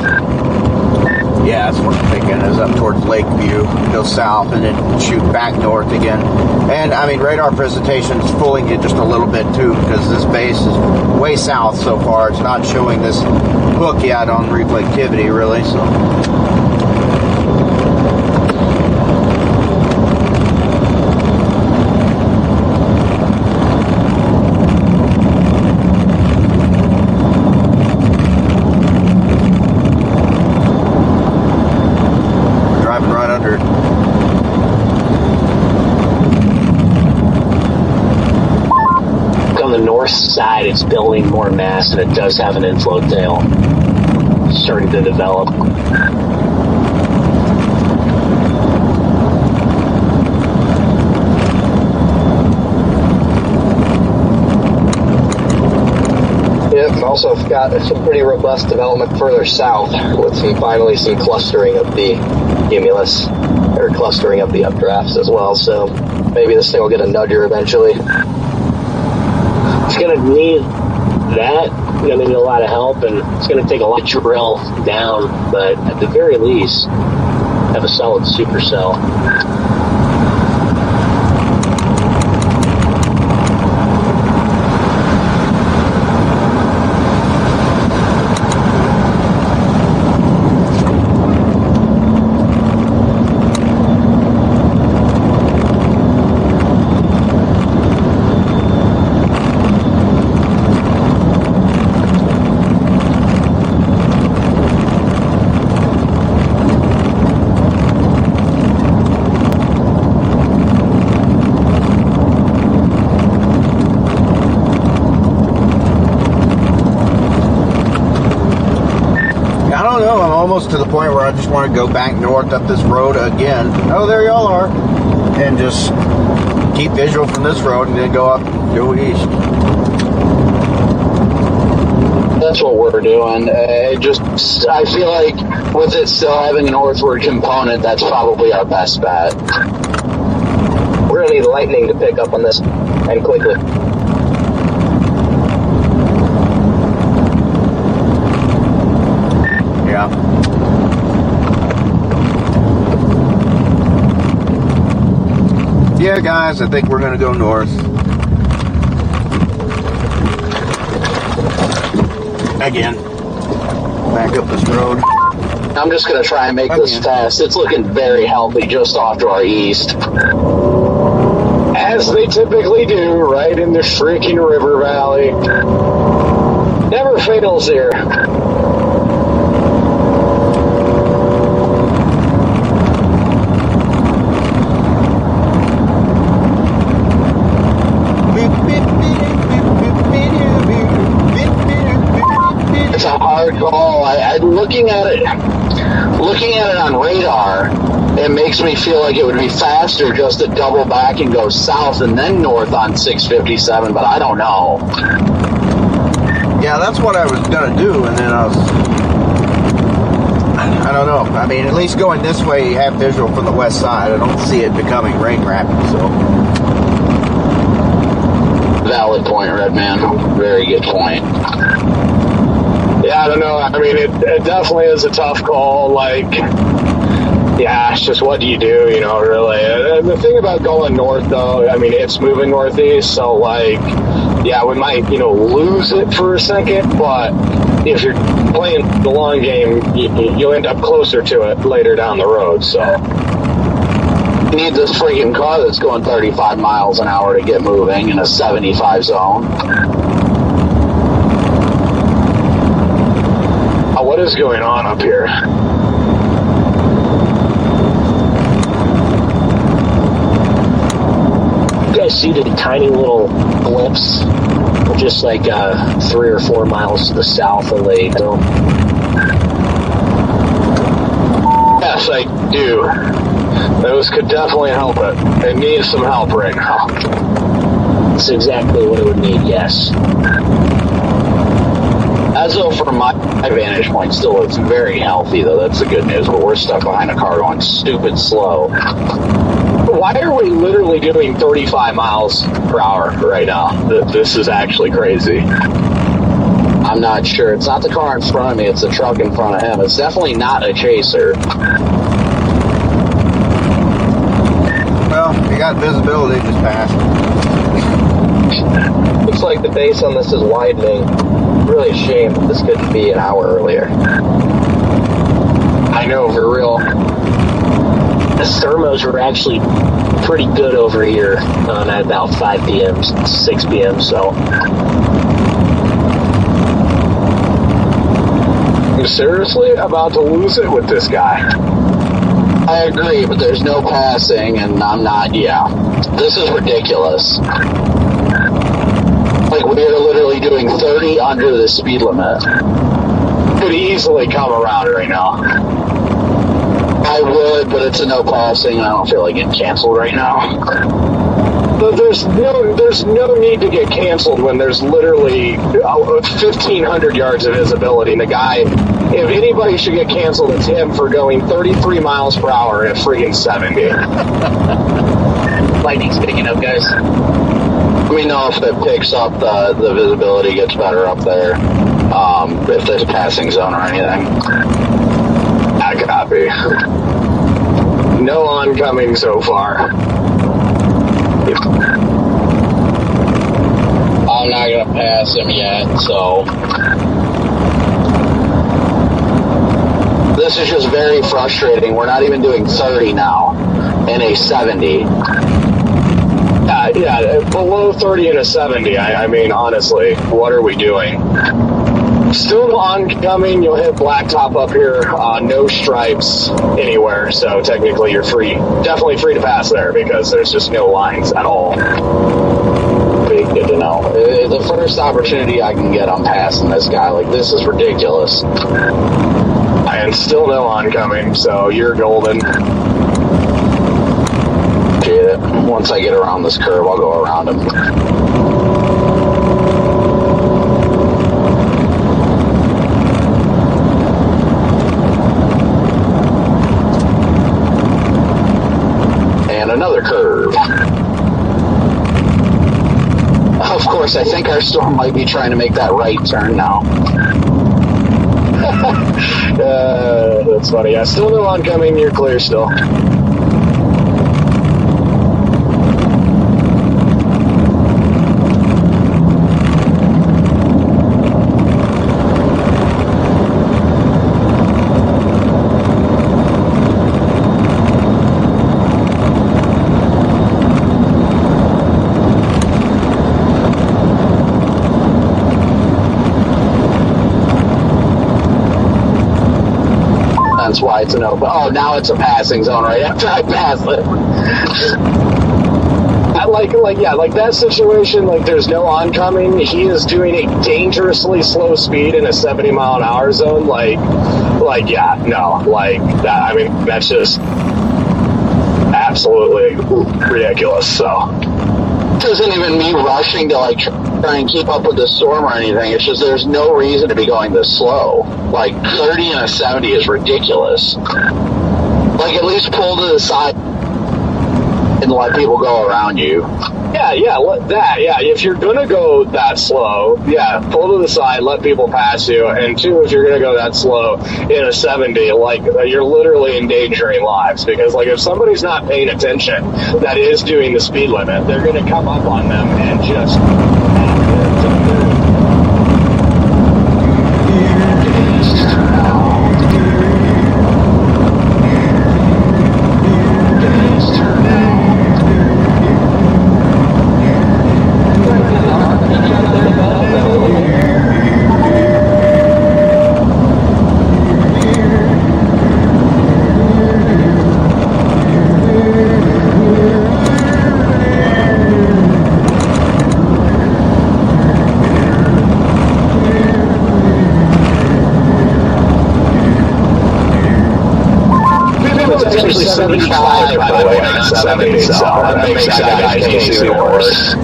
Yeah, that's what I'm thinking, is up towards Lakeview, go south, and then shoot back north again. And, I mean, radar presentation is fooling you just a little bit, too, because this base is way south so far. It's not showing this hook yet on reflectivity, really, so... Side, it's building more mass, and it does have an inflow tail starting to develop. Yep, also got some pretty robust development further south with finally some clustering of the cumulus, or clustering of the updrafts as well, so maybe this thing will get a nudger eventually. It's going to need that. It's going to need a lot of help, and it's going to take a lot to drill down, but at the very least, have a solid supercell. To the point where I just want to go back north up this road again. Oh, there y'all are. And just keep visual from this road and then go east. That's what we're doing. I feel like with it still having a northward component, that's probably our best bet. We're going to need lightning to pick up on this, and quickly. Yeah. Yeah, guys, I think we're going to go north. Again. Back up this road. I'm just going to try and make this fast. It's looking very healthy just off to our east. As they typically do, right in the freaking river valley. Never fails here. Looking at it on radar, it makes me feel like it would be faster just to double back and go south and then north on 657, but I don't know. Yeah, that's what I was going to do, and then I don't know. I mean, at least going this way, you have visual from the west side. I don't see it becoming rain rapid, so. Valid point, Redman. Very good point. Yeah, I don't know. I mean, it definitely is a tough call. Like, yeah, it's just what do you do, really. And the thing about going north, though, I mean, it's moving northeast, so, like, yeah, we might, lose it for a second, but if you're playing the long game, you'll end up closer to it later down the road, so. You need this freaking car that's going 35 miles an hour to get moving in a What what is going on up here? You guys see the tiny little blips, just like 3 or 4 miles to the south of the dome? Yes, I do. Those could definitely help it. It needs some help right now. That's exactly what it would need, yes. As though from my vantage point, still it's very healthy, though. That's the good news. But we're stuck behind a car going stupid slow. Why are we literally doing 35 miles per hour right now? This is actually crazy. I'm not sure. It's not the car in front of me. It's the truck in front of him. It's definitely not a chaser. Well, we got visibility just passed. Looks like the base on this is widening. Really a shame that this couldn't be an hour earlier. I know, for real. The thermos were actually pretty good over here at about 5 p.m., 6 p.m., so. I'm seriously about to lose it with this guy. I agree, but there's no passing, and I'm not, This is ridiculous. Like, we are literally doing 30 under the speed limit. Could easily come around right now. I would, but it's a no passing, and I don't feel like getting canceled right now. But there's no need to get canceled when there's literally 1,500 yards of visibility. And the guy, if anybody should get canceled, it's him for going 33 miles per hour at freaking 70. Lightning's picking up, guys. Let me know if it picks up, the visibility gets better up there. If there's a passing zone or anything. I copy. No oncoming so far. I'm not going to pass him yet, so. This is just very frustrating. We're not even doing 30 now in a 70. Yeah, below 30 and a 70. I mean, honestly, what are we doing? Still oncoming, you'll hit blacktop up here, no stripes anywhere, so technically you're free, definitely free to pass there because there's just no lines at all. Pretty good to know. The first opportunity I can get, I'm passing this guy. Like, this is ridiculous. And still no oncoming, so you're golden. Appreciate it. Once I get around this curve, I'll go around him. Another curve. Of course, I think our storm might be trying to make that right turn now. That's funny. Yeah, still no oncoming. You're clear still. That's why it's an open. Oh, now it's a passing zone right after I pass it. Like that situation, like there's no oncoming. He is doing a dangerously slow speed in a 70 mile an hour zone. That. I mean, that's just absolutely ridiculous. So. It isn't even me rushing to like try and keep up with the storm or anything. It's just there's no reason to be going this slow. Like 30 and a 70 is ridiculous. Like at least pull to the side and let people go around you. If you're gonna go that slow, pull to the side, let people pass you. And two, if you're gonna go that slow in a 70, like you're literally endangering lives because like if somebody's not paying attention that is doing the speed limit, they're gonna come up on them and just. it's actually 75, by the way, not 70, so that makes that guy's case even worse.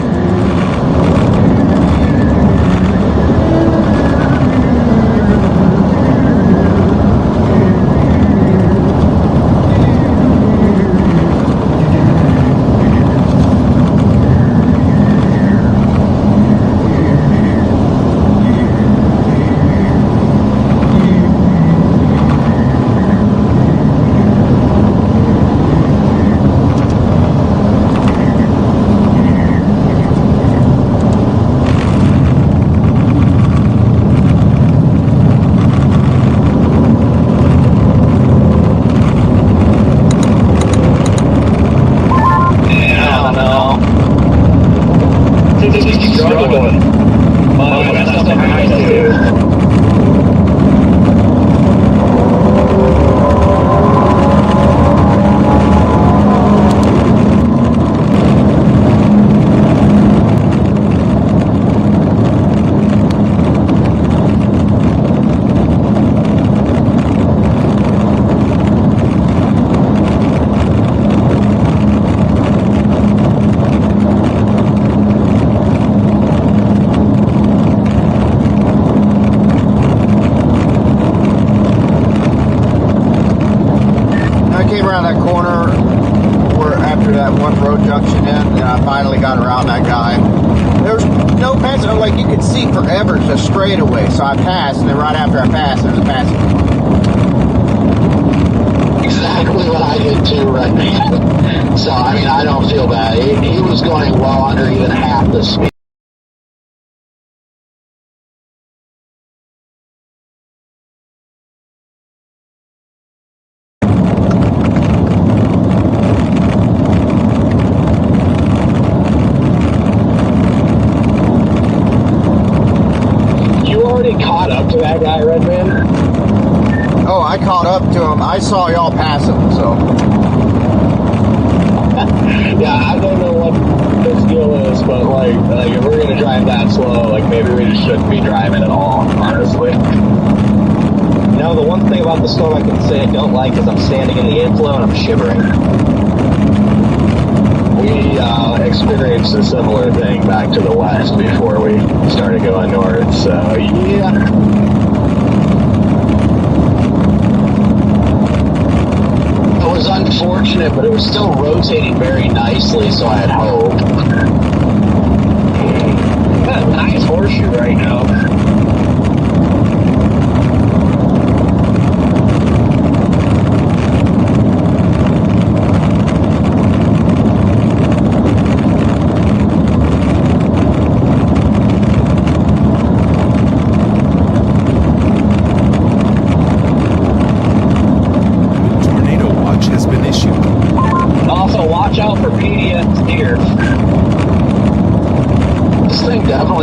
Straightaway, so I passed, and then right after I passed, there was a passing. Exactly what I did too, right, man. So, I mean, I don't feel bad. He was going well under even half the speed. Caught up to that guy, Redman? Oh, I caught up to him. I saw y'all pass him, so. Yeah, I don't know what this deal is, but like if we're gonna drive that slow, like maybe we just shouldn't be driving at all, honestly. No, the one thing about the storm I can say I don't like is I'm standing in the inflow and I'm shivering. We experienced a similar thing back to the west before we started going north, so yeah. It was unfortunate, but it was still rotating very nicely, so I had hope. Got a nice horseshoe right now.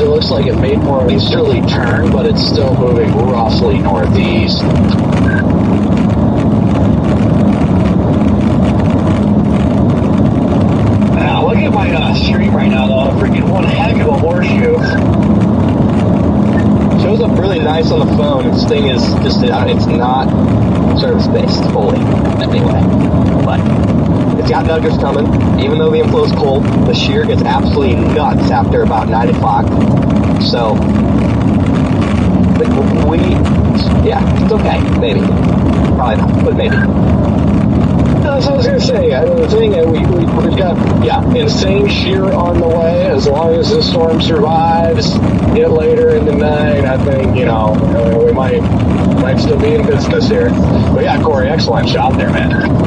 Looks like it made more of an easterly turn, but it's still moving roughly northeast. Now, look at my stream right now, though. Freaking one heck of a horseshoe. Shows up really nice on the phone. This thing is just, it's not service-based fully, anyway. But it's got nuggers coming. Even though the inflow is cold, the shear gets absolutely nuts after about 9 o'clock. So, it's okay, maybe. Probably not, but maybe. That's what I was going to say. The thing, we've got insane shear on the way. As long as the storm survives, get later in the night, I think, we might still be in business here. But yeah, Corey, excellent shot there, man.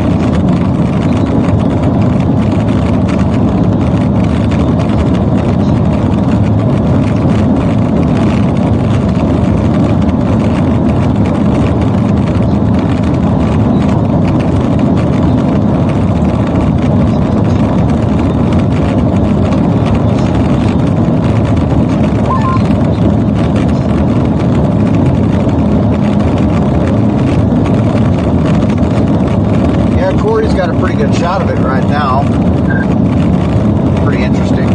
Shot of it right now. Pretty interesting.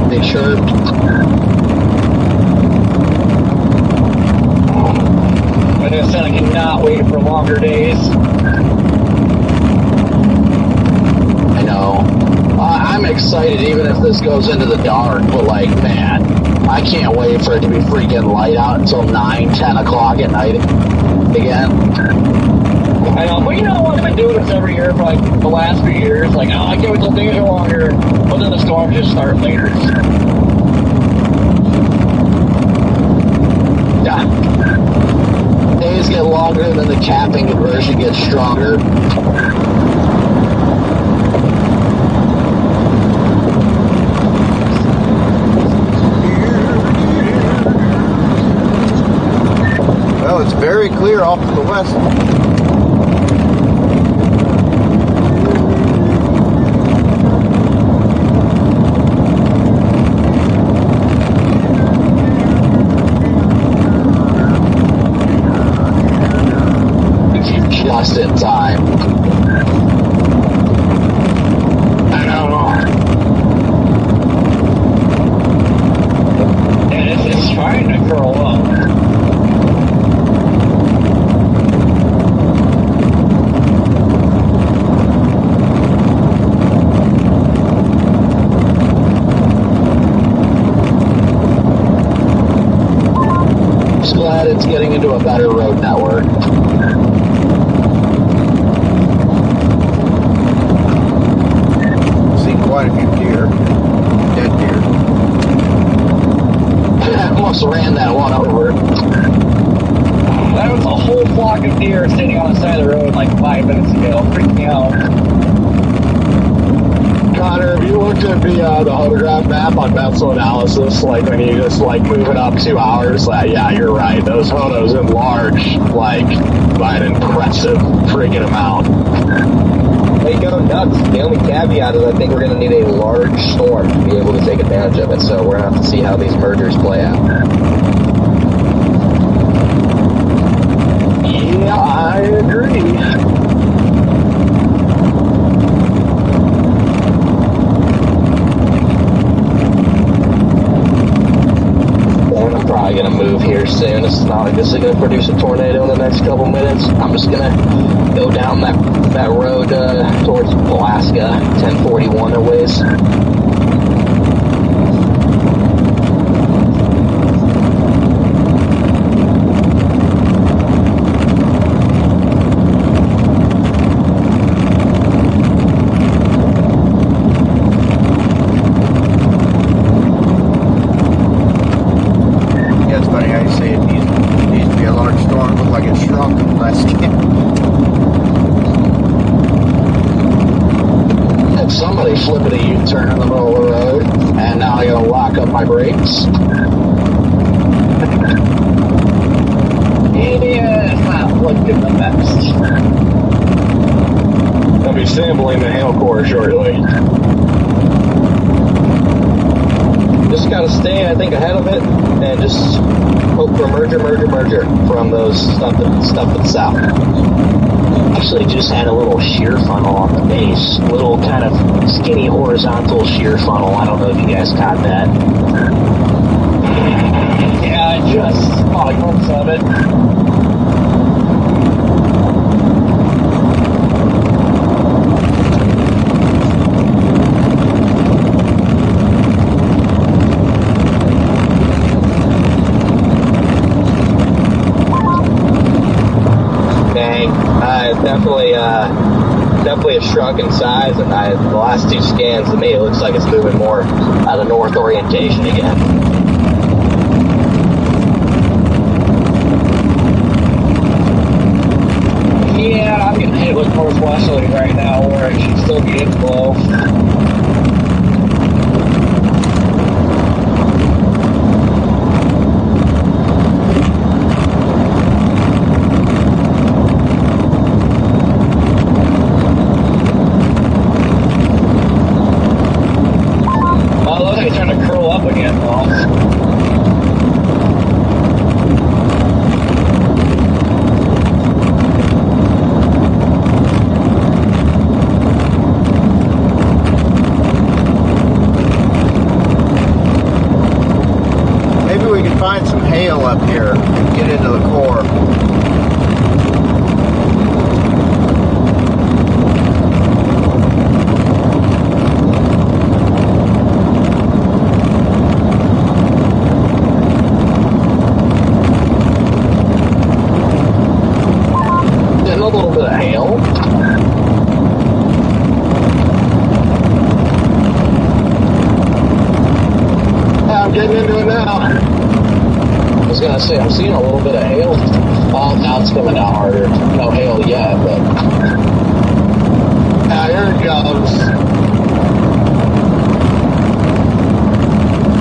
Make sure longer. But I said I cannot wait for longer days. I know. I'm excited even if this goes into the dark, but like, man, I can't wait for it to be freaking light out until 9, 10 o'clock at night again. I know, but you know what? I've been doing this every year for like the last few years. Like, oh, I can't wait till days are longer, but then the storms just start later. Yeah. Days get longer and then the capping conversion gets stronger. Well, it's very clear off to the west. Just in time. I know. And it's trying to curl up. Just glad it's getting into a better road network. Quite a few deer. Dead deer. I almost ran that one over. That was a whole flock of deer sitting on the side of the road like 5 minutes ago. Freaked me out. Connor, have you looked at the photograph map on Mental Analysis? Like when you just like move it up 2 hours? Yeah, you're right. Those photos enlarge like by an impressive freaking amount. They go nuts. The only caveat is I think we're going to need a large storm to be able to take advantage of it. So we're going to have to see how these mergers play out. Yeah, I agree. I'm probably going to move here soon. It's not like this is going to produce a tornado in the next couple minutes. I'm just going to go down that road towards Alaska, 1041 a ways. Yeah, it's funny how you say it needs to be a large storm. Look like it shrunk in the last Had somebody flipping a U-turn in the middle of the road, and now I gotta lock up my brakes. Yeah, it's not looking the best. I'll be sampling the hail core shortly. Just got to stay, I think, ahead of it and just hope for merger from those stuff that's south. Actually just had a little shear funnel on the base. Little kind of skinny horizontal shear funnel. I don't know if you guys caught that. Yeah, I just caught a glimpse of it. Definitely has shrunk in size, and the last two scans to me it looks like it's moving more out of north orientation again. Yeah, I'm getting hit with northwesterly right now where it should still be inflow. find some hail up here and get into the core. Getting a little bit of hail. Yeah, I'm getting into it now. I was gonna say, I'm seeing a little bit of hail. Oh, now it's coming down harder. No hail yet, but Yeah, here it goes.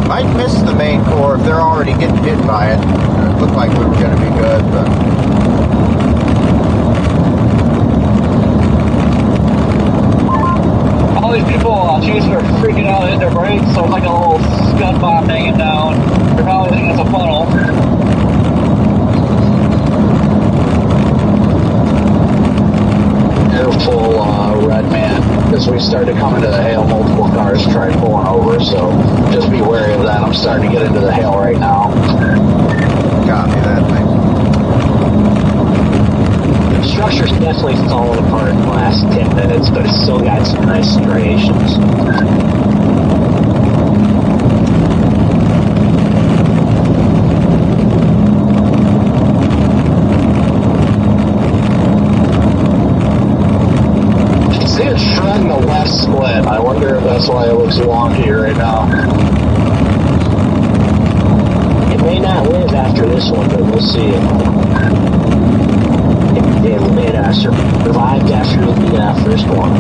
Might miss the main core if they're already getting hit by it. It looked like we were going to be good, but all these people chasing are freaking out in their brakes, so it's like a little scud bomb hanging down. They're probably thinking it's a funnel. Careful, red man, because we started coming to the hail. Multiple cars tried pulling over, so just be wary of that. I'm starting to get into the hail right now. copy that. Thanks. The structure's definitely fallen apart in the last 10 minutes, but it's still got some nice striations. See it shredding the left split. I wonder if that's why it looks wonky right now. It may not live after this one, but we'll see. It survived after the first one.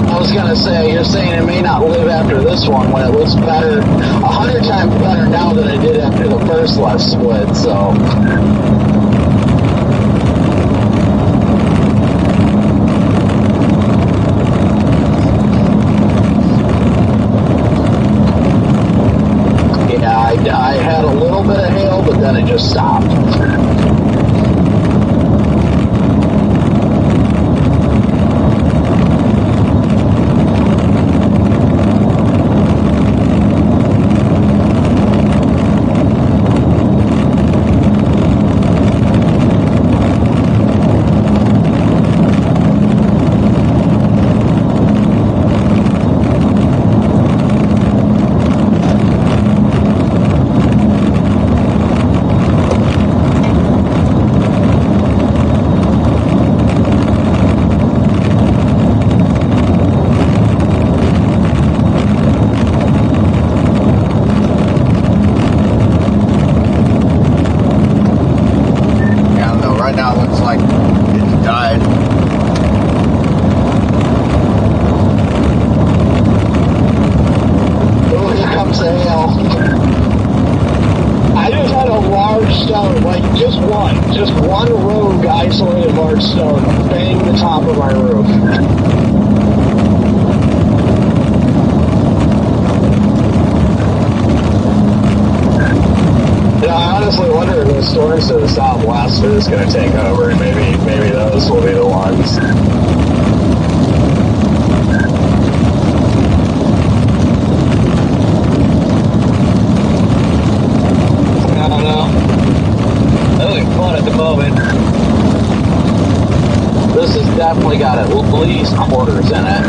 I was gonna say, you're saying it may not live after this one when it looks better, 100 times better now than it did after the first left split, so. I had a little bit of hail, but then it just stopped. Just one rogue isolated large stone banged the top of my roof. Yeah, I honestly wonder if those storms to the southwest are just going to take over, and maybe those will be the ones. I don't know. Having fun at the moment. This has definitely got at least quarters in it.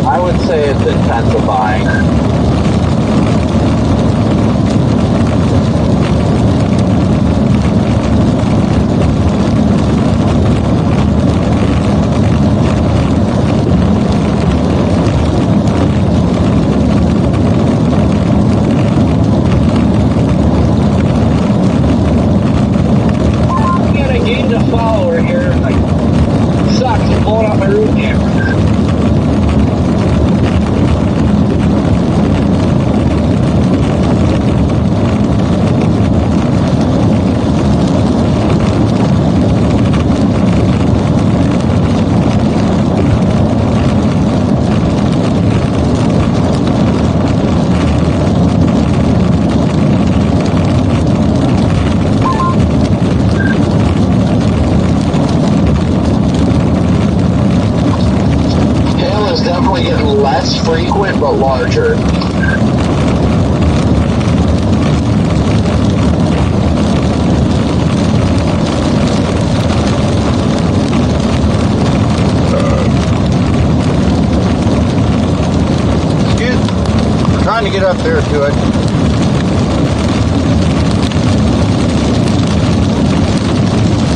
I would say it's intensifying. definitely getting less frequent, but larger. Trying to get up there to it.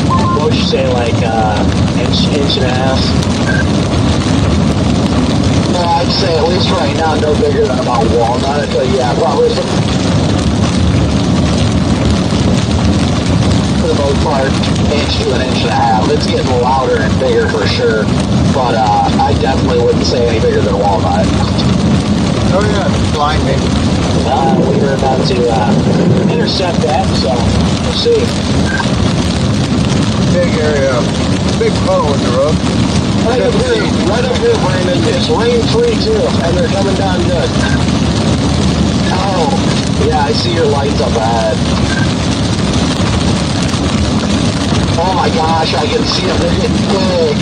What would you say, like inch and a half? I'd say at least right now no bigger than about walnut. But yeah, probably for the most part, inch to an inch and a half. It's getting louder and bigger for sure. But I definitely wouldn't say any bigger than walnut. Oh yeah, blind me. We were about to intercept that, so we'll see. Big area, big puddle in the road. Right up here, Brandon. It's rain free too, and they're coming down good. Oh, yeah, I see your lights up ahead. Oh my gosh, I can see them. They're getting big.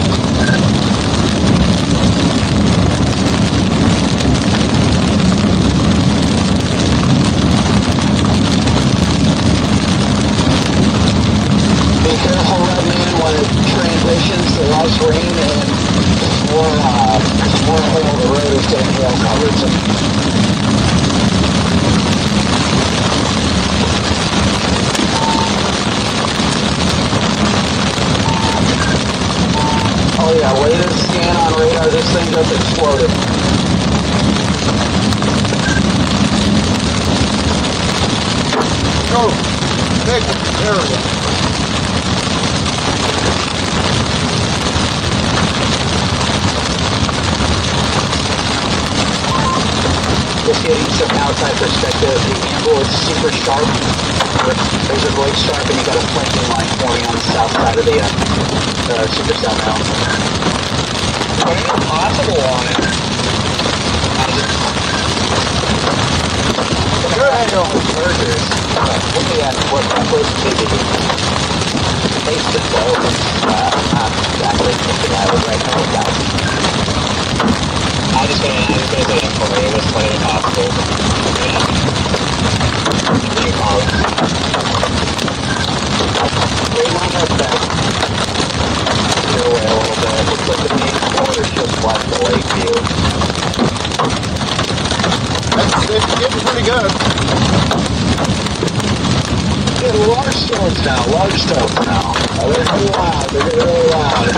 Be careful, Redman, when it transitions to less rain and more hole the road is getting well covered. So. Oh yeah, latest scan on radar, this thing just exploded. Go, take it, there we go. Just getting some outside perspective, the angle is super sharp. There's a blade sharp and you got a flanking line forming on the south side of the supercell now. What is possible on it? I know mergers. Looking at what that was maybe face the flow. Not exactly something I would recommend out. I just gonna say it for me. It was plenty possible. They might have that your way a little bit. Looks like the main corner's just left the lake view. It's getting pretty good. Getting large stones now. Oh, they're getting loud. They're getting really loud.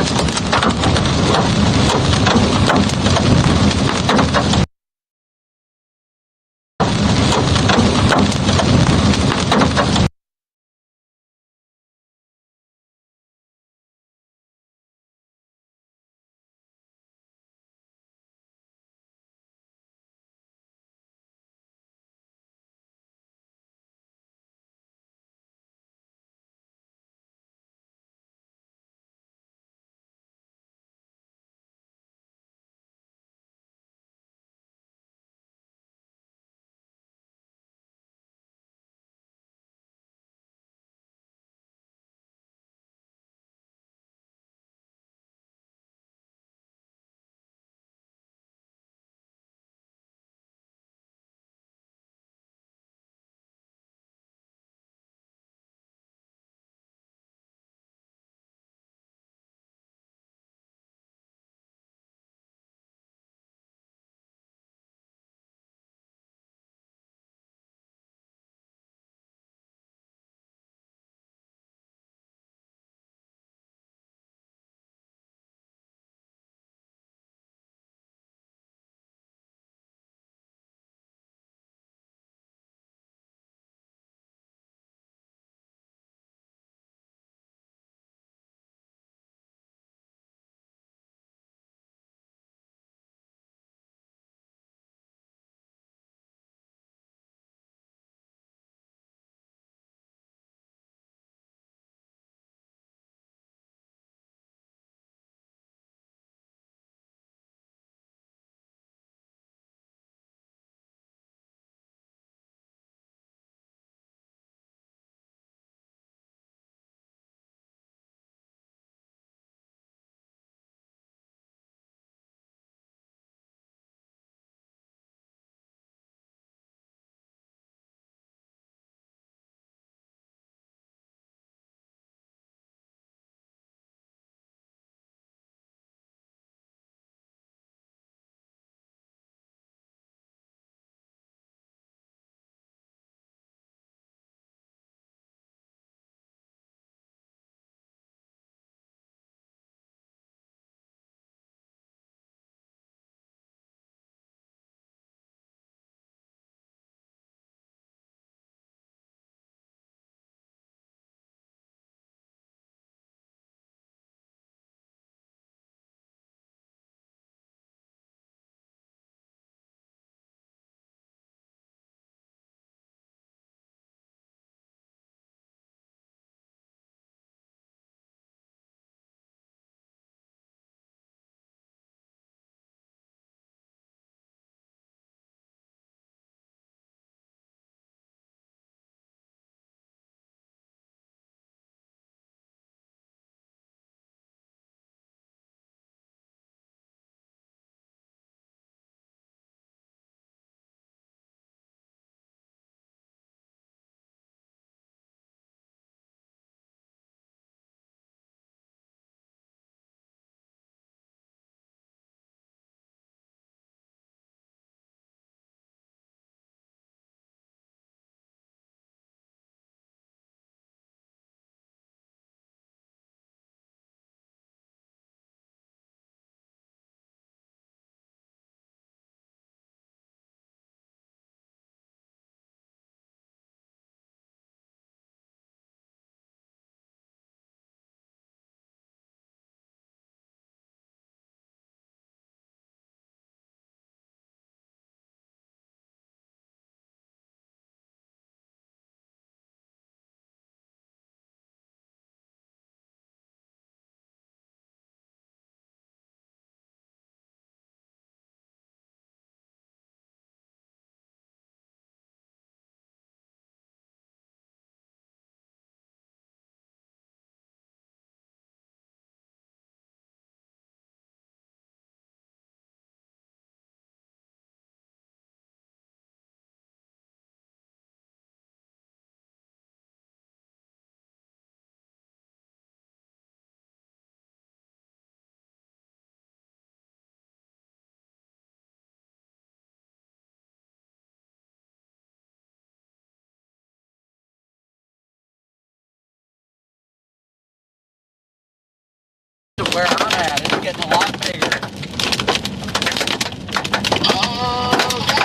where I'm at, it's getting a lot bigger.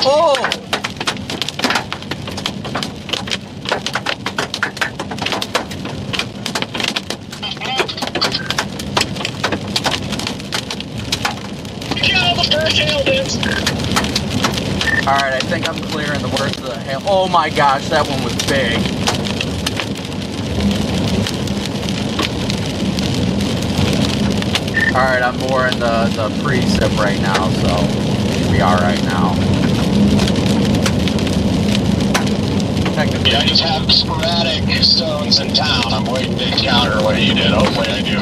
Oh! Alright, I think I'm clearing the worst of the hail. Oh my gosh, that one was big. Alright, I'm more in the pre-sip right now, so should be alright now. Yeah, I just have sporadic stones in town. I'm waiting to encounter what you did. Hopefully I do.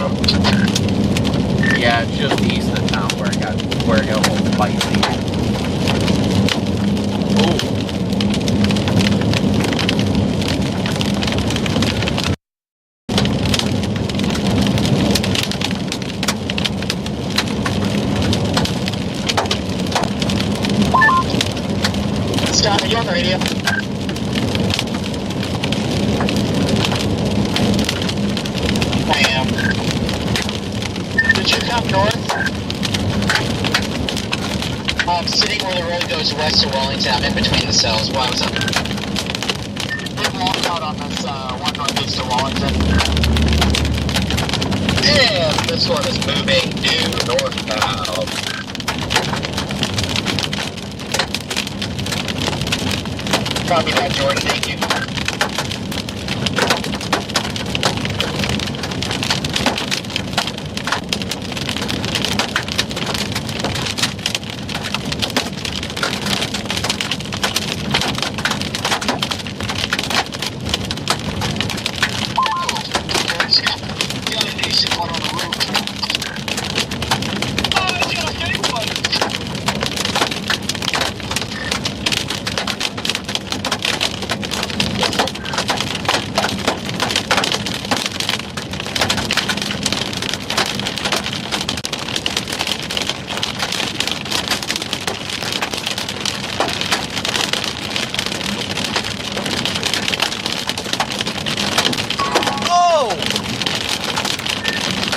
Yeah, it's just east of town where it got a little spicy. Ooh. Stop, are you on the radio? I am. Did you come north? Sitting where the road goes west of Wellington, I'm in between the cells. Why was up? Big walkout on this one northeast of Wellington. Yeah, this one is moving due northbound. Copy that, Jordan. Thank you.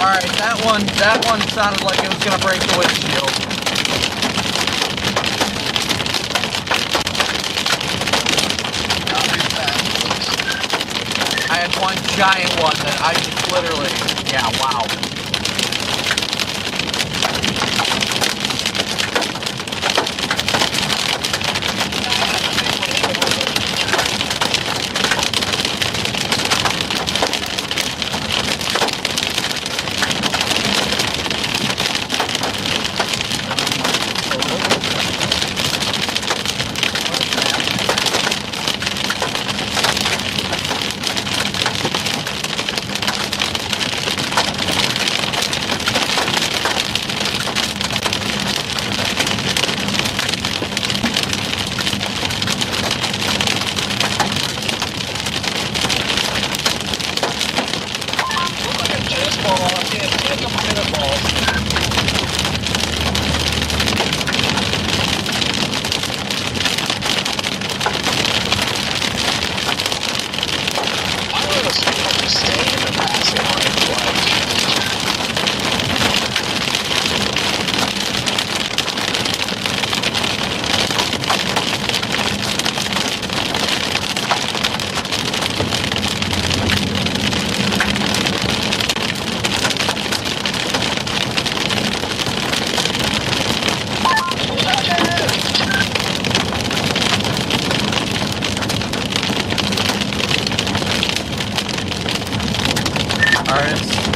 Alright, that one sounded like it was gonna break the windshield. I had one giant one that I just literally, yeah, wow.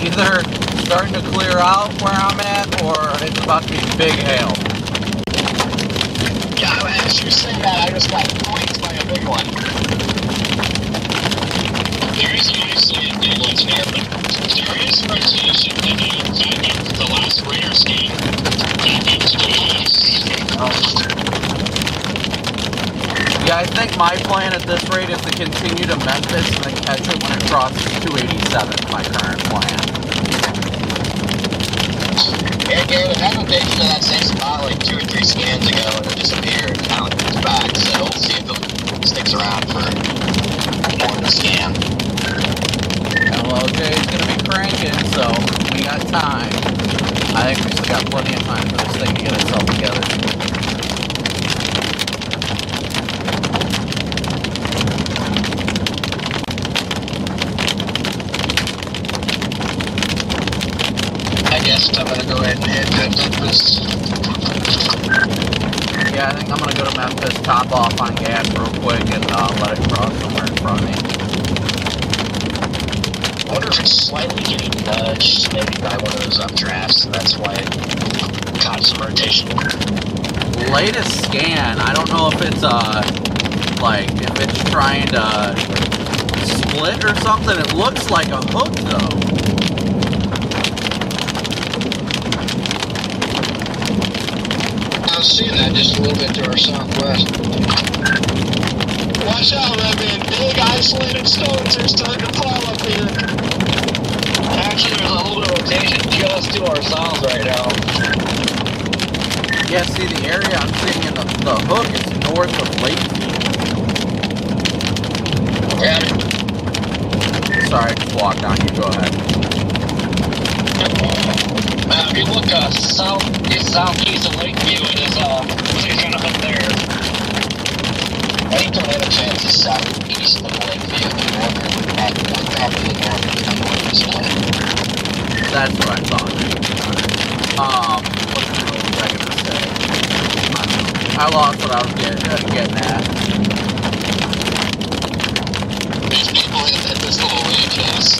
Either starting to clear out where I'm at, or it's about to be big hail. Yeah, as you say that, I just got points by a big one. There is usually a big ones here, but there is rotation to do the last radar scan. Yeah, I think my plan at this rate is to continue to Memphis and then catch it when it crosses 287, my current plan. Yeah, Garrett, I haven't been to that same spot like 2 or 3 scans ago and it disappeared. Now it's back, so we'll see if it sticks around for more of a scan. LLJ is going to be cranking, so we got time. I think we still got plenty of time for this thing to get itself together. I guess I'm gonna go ahead and head to Memphis. Yeah, I think I'm gonna go to Memphis, top off on gas real quick, and let it cross somewhere in front of me. I wonder if it's slightly getting nudged, maybe by one of those updrafts, and that's why it caught some rotation. Latest scan, I don't know if it's like if it's trying to split or something. It looks like a hook though. I was seeing that just a little bit to our southwest. Watch out, Redman. Big isolated stones are starting to fall up here. Actually, there's a little bit of rotation just to our south right now. Yeah, see the area I'm seeing in the hook is north of Lakeview. Yeah. Sorry, I just walked on you. Go ahead. If you look southeast of Lakeview, it is kind of up there. Any tornado chance is southeast of Lakeview, probably the northeast one. That's what I thought. What was I gonna say? I lost what I was getting at. There's people in this little range house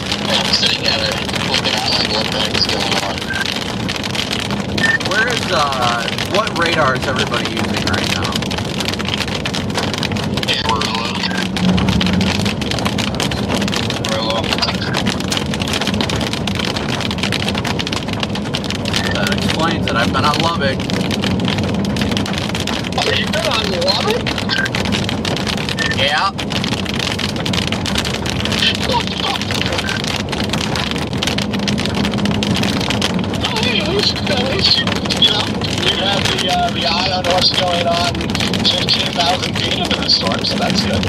sitting at it, looking out like what the heck is going on. Where is what radar is everybody using right now? Yeah, we're low. That explains it. I've been on Lubbock. Oh, you've been on Lubbock? Yeah. At least you have the eye on what's going on 15,000 feet into the storm, so that's good.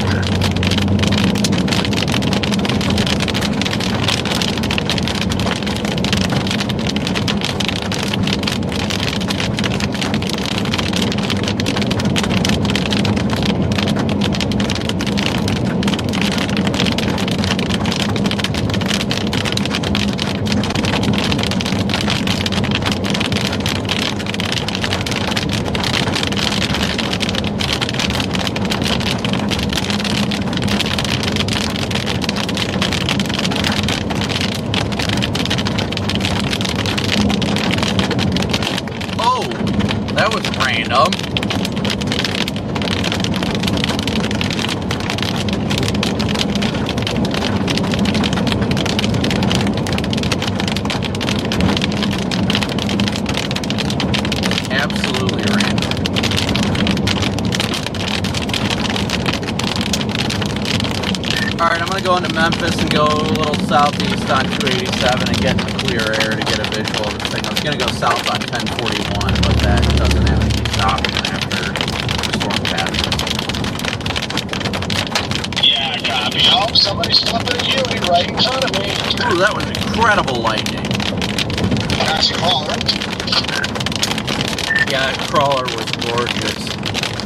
That was random. Absolutely random. Alright, I'm going to go into Memphis and go a little southeast on 287 and get in the clear air to get a visual of this thing. I was going to go south on 1041, but that doesn't have any stopping after the storm passes. Yeah, copy. Oh, somebody's flipping a Huey right in front of me. Ooh, that was incredible lightning. That's a crawler. Yeah, that crawler was gorgeous.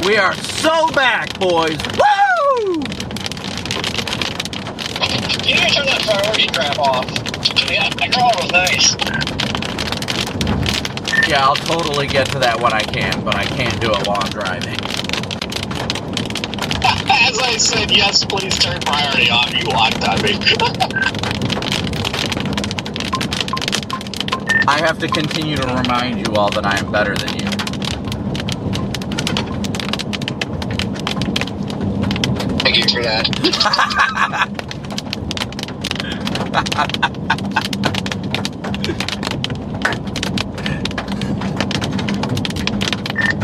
We are so back, boys. Woo! You need to turn that priority crap off. Yeah, that crawler was nice. Yeah, I'll totally get to that when I can, but I can't do it while I'm driving. As I said, yes, please turn priority off. You walked on me. I have to continue to remind you all that I am better than you. Thank you for that.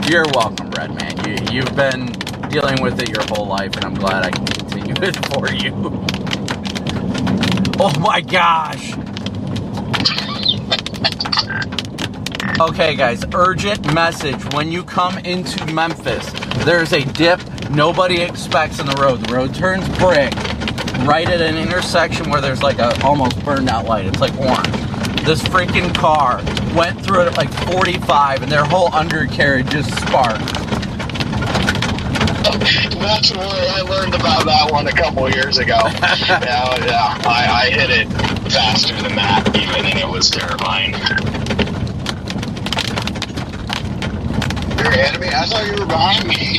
You're welcome, Red Man. You've been dealing with it your whole life, and I'm glad I can continue it for you. Oh my gosh! Okay, guys, urgent message. When you come into Memphis, there's a dip nobody expects in the road. The road turns brick right at an intersection where there's like a almost burned out light. It's like orange. this freaking car went through it at like 45 and their whole undercarriage just sparked. That's where I learned about that one a couple of years ago. Yeah, I hit it faster than that even, and it was terrifying. You're ahead of me? I thought you were behind me.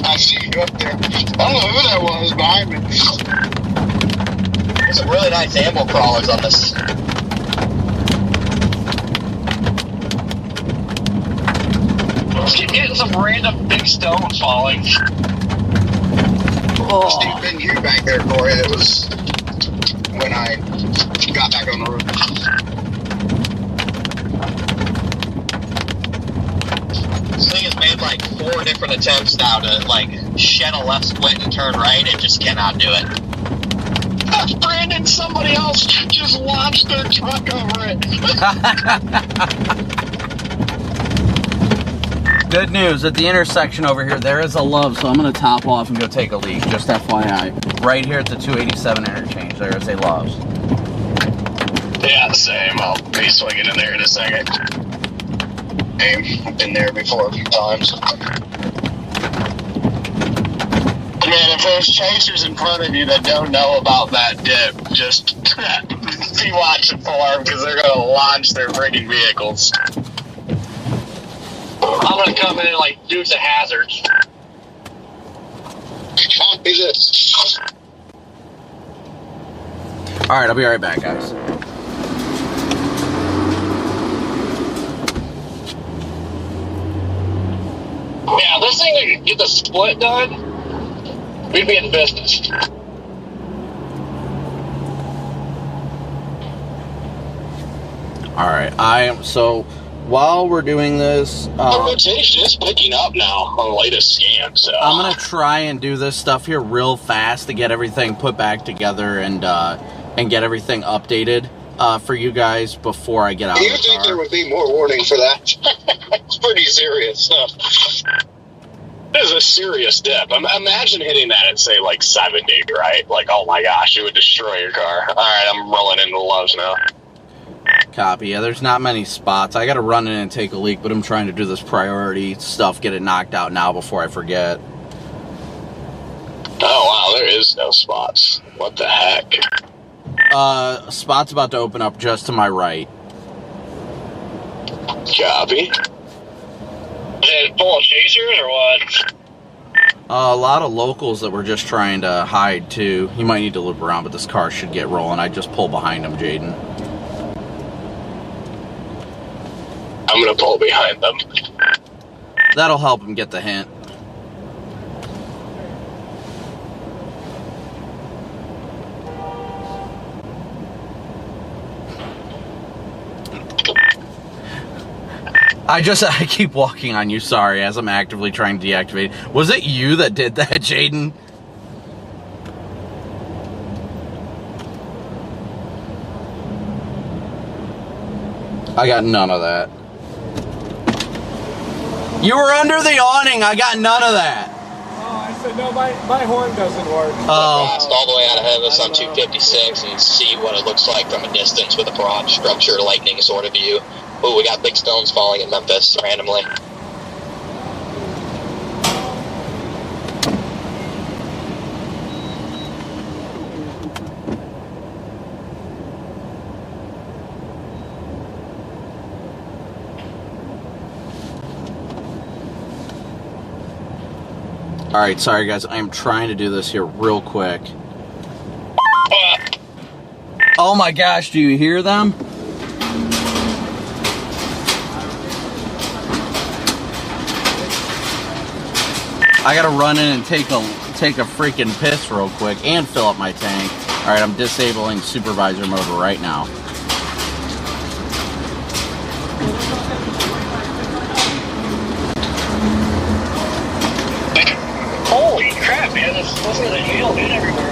I see you up there. I don't know who that was behind me. There's some really nice ammo crawlers on this. Keep getting some random big stone falling. Steve, been you back there, Corey. That was when I got back on the roof. This thing has made like 4 different attempts now to like shed a left split and turn right. It just cannot do it. Brandon, somebody else just launched their truck over it. Good news, at the intersection over here, there is a Love, so I'm going to top off and go take a leak, just FYI. Right here at the 287 interchange, there is a Love's. Yeah, same. I'll be swinging in there in a second. I've been there before a few times. Man, if there's chasers in front of you that don't know about that dip, just be watching for them because they're going to launch their friggin' vehicles. I'm going to come in and like Dukes of Hazzard. Copy this. Alright, I'll be right back, guys. Yeah, this thing could get the split done, we'd be in business. Alright, so while we're doing this, The rotation is picking up now on the latest scan, so I'm gonna try and do this stuff here real fast to get everything put back together and get everything updated for you guys before I get out of the car. You think there would be more warning for that? It's pretty serious stuff. This is a serious dip. Imagine hitting that at, say, like 70, right? Like, oh my gosh, it would destroy your car. Alright, I'm rolling into the Loves now. Copy. Yeah, there's not many spots. I gotta run in and take a leak, but I'm trying to do this priority stuff, get it knocked out now before I forget. Oh wow, there is no spots. What the heck? Spot's about to open up just to my right. Copy. Is it full of chasers or what? A lot of locals that were just trying to hide too. You might need to loop around, but this car should get rolling. I just pull behind him, Jaden. I'm gonna pull behind them. That'll help him get the hint. I keep walking on you, sorry, as I'm actively trying to deactivate. Was it you that did that, Jaden? I got none of that. You were under the awning, I got none of that. Oh, I said, no, my horn doesn't work. Oh. Blast all the way out ahead of us on 256 and see what it looks like from a distance with a broad structure lightning sort of view. Ooh, we got big stones falling in Memphis randomly. Alright, sorry guys, I'm trying to do this here real quick. Oh my gosh, do you hear them? I gotta run in and take a freaking piss real quick and fill up my tank. Alright, I'm disabling supervisor mode right now. Holy crap, man, this is the hail hit everywhere.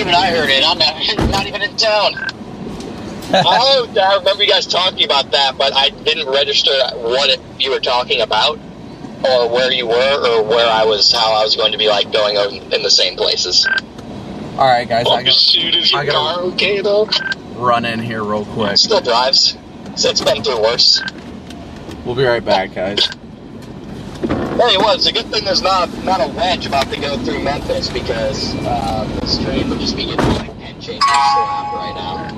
even I heard it. I'm not even in town. I remember you guys talking about that, but I didn't register what you were talking about, or where you were, or where I was, how I was going to be like going in the same places. All right, guys. Shoot, is your car okay though? Run in here real quick. Still drives. So it's been through worse. We'll be right back, guys. Hey, well, it's a good thing there's not a wedge about to go through Memphis, because the stream would just be getting like 10 changes slapped right now.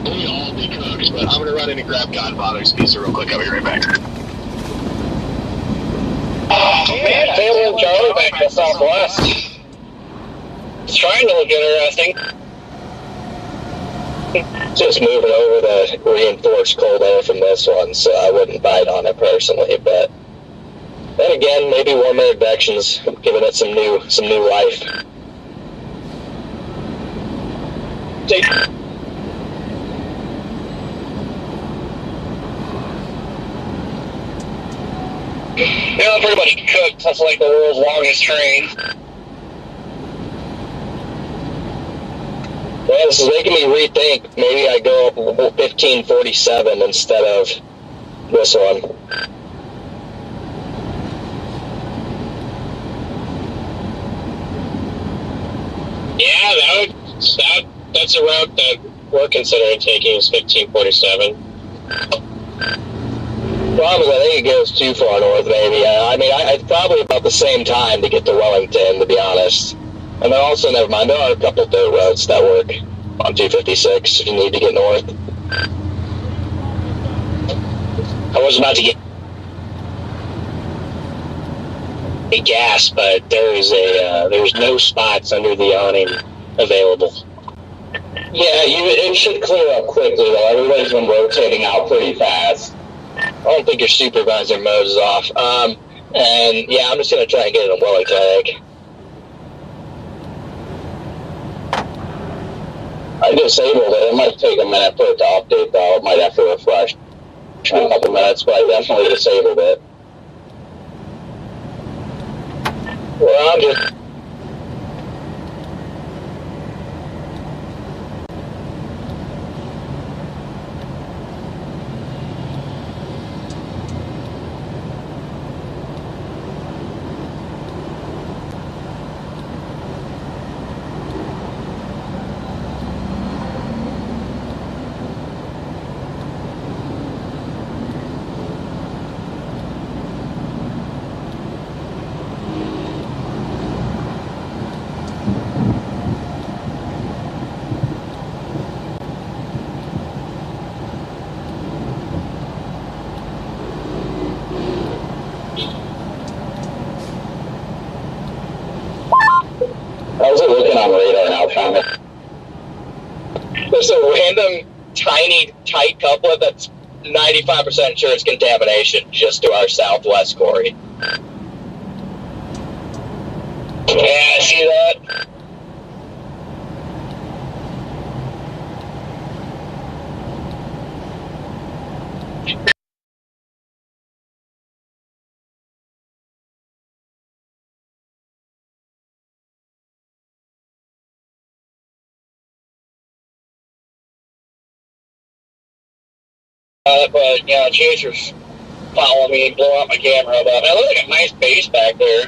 We all be cooked, but I'm gonna run in and grab Godfather's pizza real quick. I'll be right back. Man, Taylor and Charlie back to Southwest. It's trying to look interesting. Just moving over the reinforced cold air from this one, so I wouldn't bite on it personally, but then again, maybe warmer advection's giving it some new life. Yeah, I'm pretty much cooked. That's like the world's longest train. Yeah, this is making me rethink. Maybe I go up 1547 instead of this one. Yeah, that's a route that we're considering taking, is 1547. Problem is, I think it goes too far north, maybe. I mean, it's probably about the same time to get to Wellington, to be honest. And then also, never mind, there are a couple dirt roads that work on 256 if you need to get north. I was about to get gas, but there's no spots under the awning available. Yeah, it should clear up quickly, though. Everybody's been rotating out pretty fast. I don't think your supervisor mode is off. And yeah, I'm just going to try and get it in Wellington, I think. I disabled it. It might take a minute for it to update, though. It might have to refresh in a couple minutes, but I definitely disabled it. Well, I'm just... How's it looking on radar now, Thomas? There's a random, tiny, tight couplet that's 95% sure it's contamination just to our southwest, Corey. Yeah, I see that. But, you know, chasers follow me and blow out my camera. But man, it looks like a nice base back there.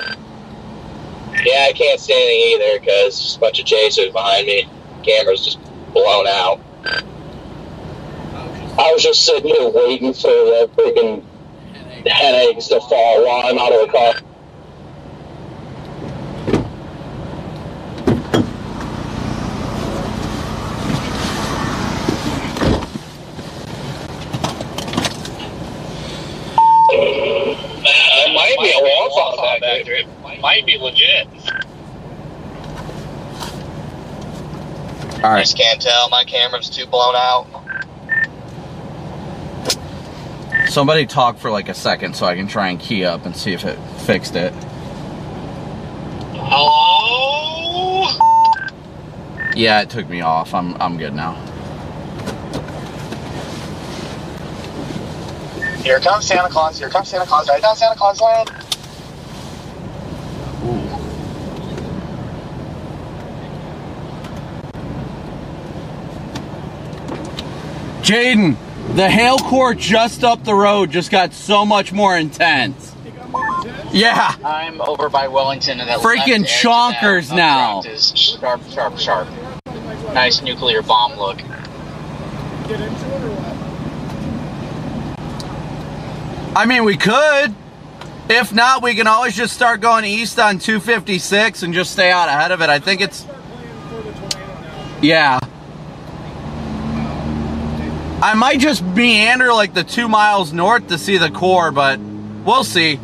Yeah, I can't see anything either because there's a bunch of chasers behind me. Camera's just blown out. I was just sitting here waiting for the freaking headaches to fall while I'm out of the car. It might be a long fall back there. It might be legit. All right. I just can't tell. My camera's too blown out. Somebody talk for like a second so I can try and key up and see if it fixed it. Hello? Yeah, it took me off. I'm good now. Here comes Santa Claus. Here comes Santa Claus. Right down Santa Claus Land. Jaden, the hail core just up the road just got so much more intense. Yeah. I'm over by Wellington and that freaking left edge chonkers of that now. updraft is sharp, sharp, sharp. Nice nuclear bomb look. Get into it or what? I mean, we could. If not, we can always just start going east on 256 and just stay out ahead of it. I think it's... Yeah. I might just meander like the 2 miles north to see the core, but we'll see.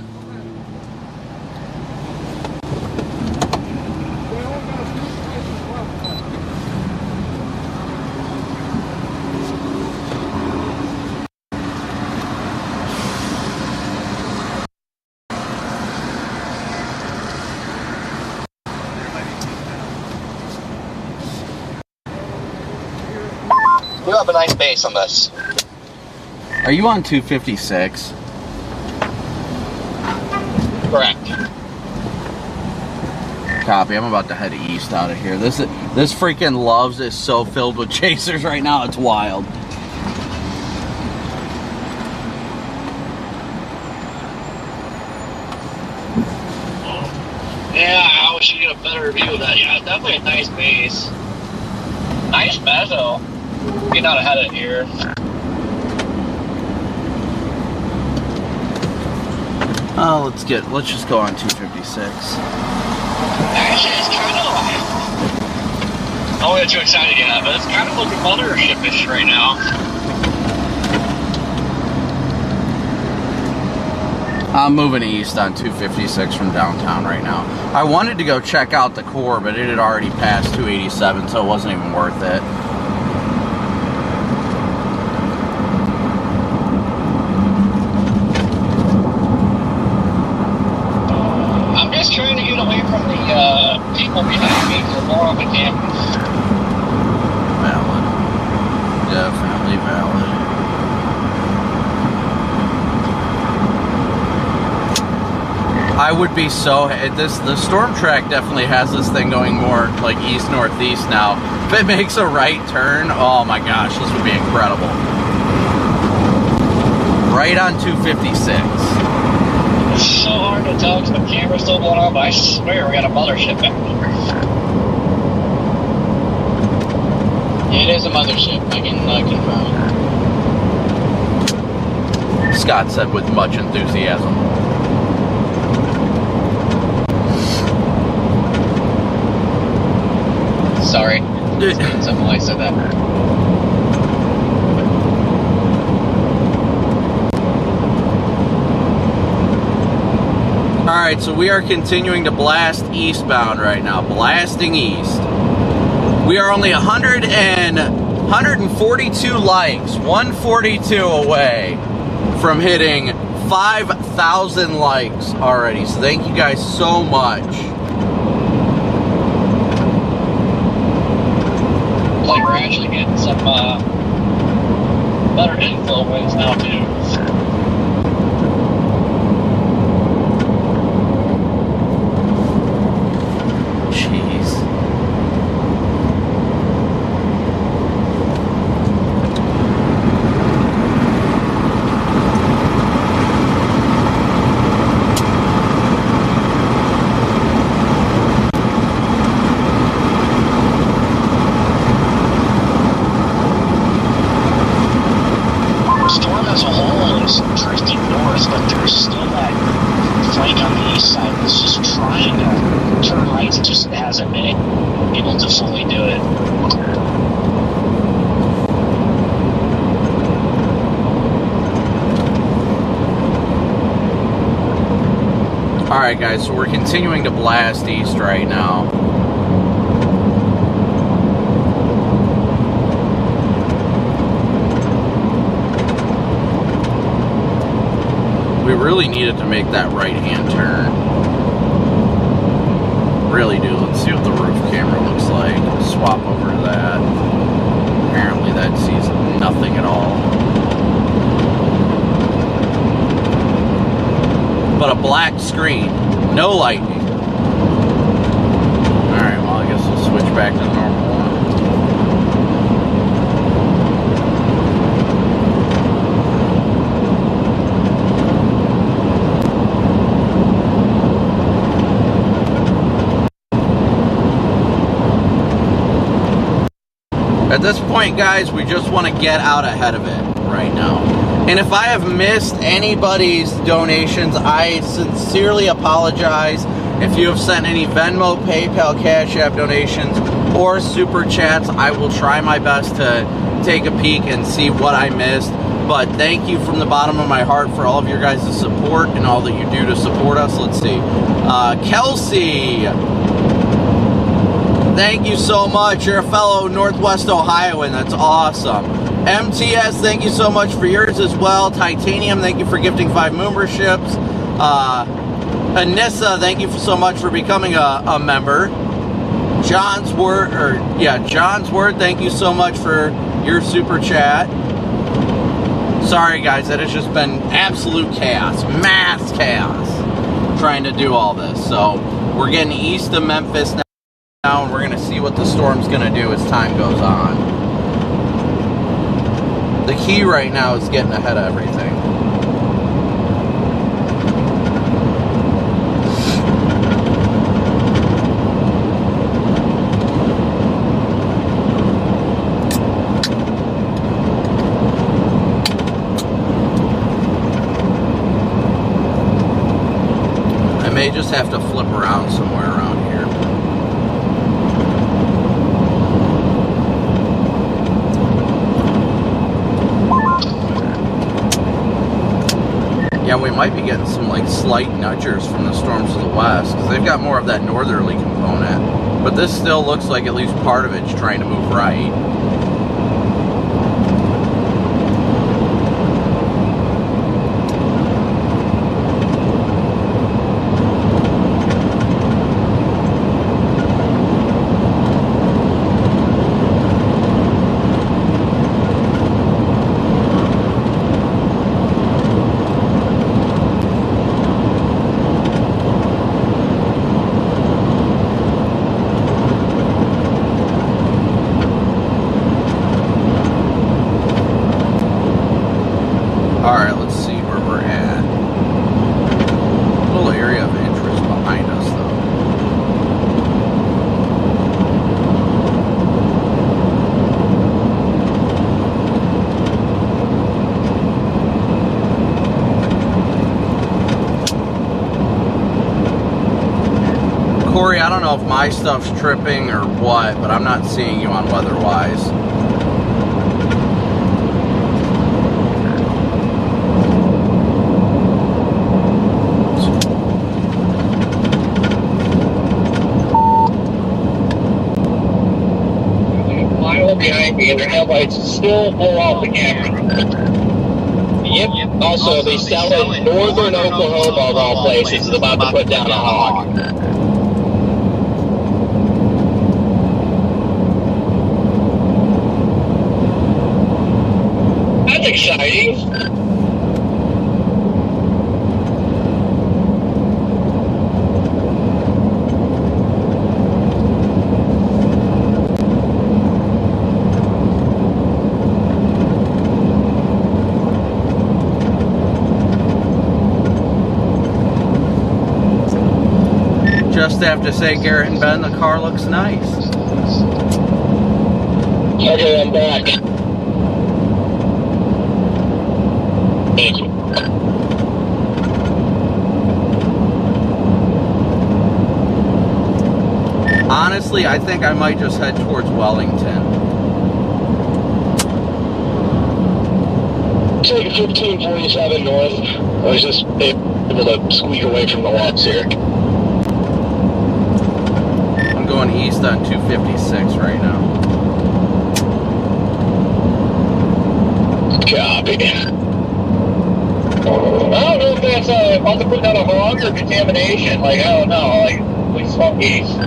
You have a nice base on this. Are you on 256? Correct. Copy. I'm about to head east out of here. This freaking Loves is so filled with chasers right now. It's wild. Yeah, I wish you get a better view of that. Yeah, it's definitely a nice base. Nice mezzo. Getting out ahead of it here. Oh, let's just go on 256. Actually, it's kind of like... I don't get too excited yet, but it's kind of looking mothership-ish right now. I'm moving east on 256 from downtown right now. I wanted to go check out the core, but it had already passed 287, so it wasn't even worth it. I'm just trying to get away from the people behind me for more of a camp. Valid. Definitely valid. I would be so... The storm track definitely has this thing going more like east-northeast now. If it makes a right turn, oh my gosh, this would be incredible. Right on 256. It's so hard to tell because the camera's still going on, but I swear we got a mothership back there. It is a mothership, I can confirm. Scott said with much enthusiasm. Sorry. Something like said that. Alright, so we are continuing to blast eastbound right now. Blasting east. We are only 142 likes, 142 away from hitting 5,000 likes already. So thank you guys so much. Like we're actually getting some better inflow wins now too. Storm as a whole is drifting north, but there's still that flank on the east side that's just trying to turn right. It just hasn't been able to fully do it. Alright guys, so we're continuing to blast east right now. We really needed to make that right-hand turn. Really do. Let's see what the roof camera looks like. Swap over to that. Apparently that sees nothing at all. But a black screen. No lightning. Alright, well I guess we'll switch back to the normal one. At this point, guys, we just want to get out ahead of it right now. And if I have missed anybody's donations, I sincerely apologize. If you have sent any Venmo, PayPal, Cash App donations, or Super Chats, I will try my best to take a peek and see what I missed. But thank you from the bottom of my heart for all of your guys' support and all that you do to support us. Let's see. Kelsey, thank you so much. You're a fellow Northwest Ohioan. That's awesome. MTS, thank you so much for yours as well. Titanium, thank you for gifting 5 memberships. Anissa, thank you so much for becoming a member. John's Word, thank you so much for your super chat. Sorry guys, that has just been absolute chaos, mass chaos, trying to do all this. So we're getting east of Memphis now, and we're gonna see what the storm's gonna do as time goes on. The key right now is getting ahead of everything. I may just have to flip around somewhere around here. Yeah, we might be getting some like slight nudgers from the storms to the west because they've got more of that northerly component. But this still looks like at least part of it's trying to move right. I don't know if my stuff's tripping or what, but I'm not seeing you on WeatherWise. Mile behind me, and their headlights still blow off the camera. Yep. Also, they sell in northern Oklahoma, of all places, is about to put down a hog. That's exciting. Just have to say, Garrett and Ben, the car looks nice. Okay, I'm back. Thank you. Honestly, I think I might just head towards Wellington. Take 1547 north. I was just able to squeak away from the lots here. I'm going east on 256 right now. Copy. I don't know if that's about to put down a hog or contamination. Like, I don't know. Like, please fuck east.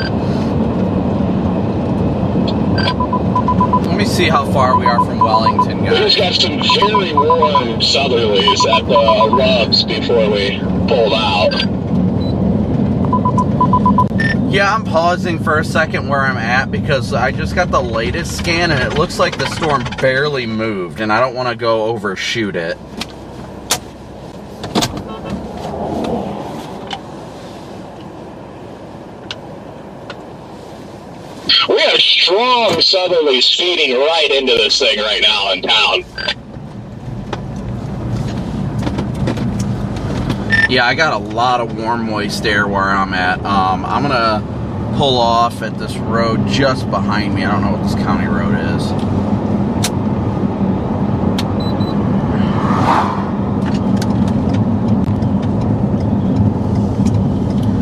Let me see how far we are from Wellington, We guys. just got some very warm southerlies at the rubs before we pulled out. Yeah, I'm pausing for a second where I'm at because I just got the latest scan and it looks like the storm barely moved and I don't want to go overshoot it. We had strong southerlies feeding right into this thing right now in town. Yeah, I got a lot of warm, moist air where I'm at. I'm gonna pull off at this road just behind me. I don't know what this county road is.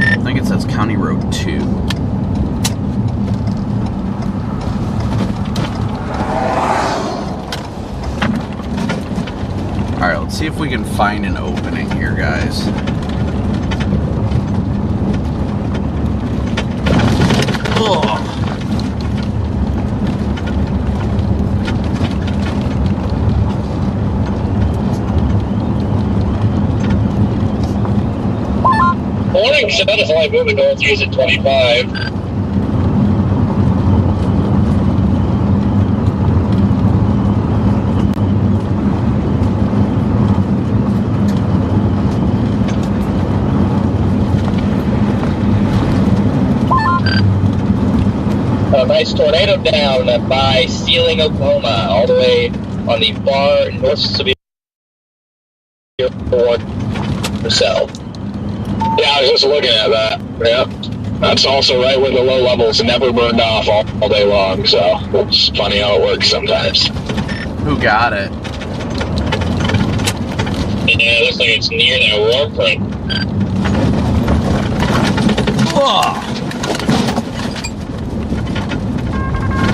I think it says County Road 2. Alright, let's see if we can find an opening here, guys. Ugh. Morning said if I move to north, use at 25. A nice tornado down by Sealing, Oklahoma, all the way on the far north severe cell. Yeah, I was just looking at that. Yep. That's also right where the low levels never burned off all day long, so it's funny how it works sometimes. Who got it? Yeah, it looks like it's near that war front. Ugh.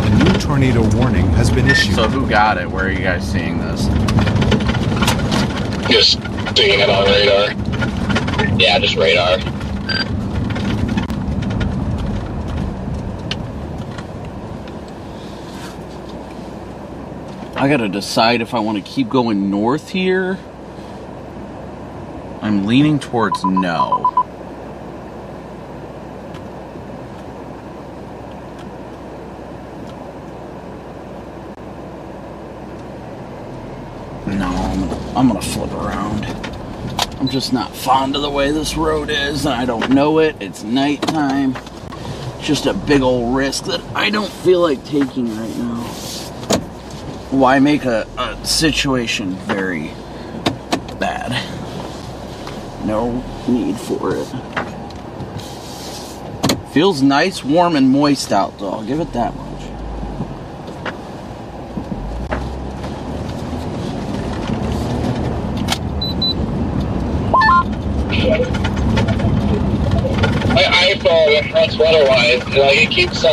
A new tornado warning has been issued. So who got it? Where are you guys seeing this? Just seeing it on radar. Yeah, just radar. I gotta decide if I want to keep going north here. I'm leaning towards no. No, I'm gonna flip around. I'm just not fond of the way this road is, and I don't know it. It's nighttime. Just a big old risk that I don't feel like taking right now. Why make a situation very bad? No need for it. Feels nice, warm, and moist out, though. I'll give it that much. My iPhone, runs weather-wise, like it keeps,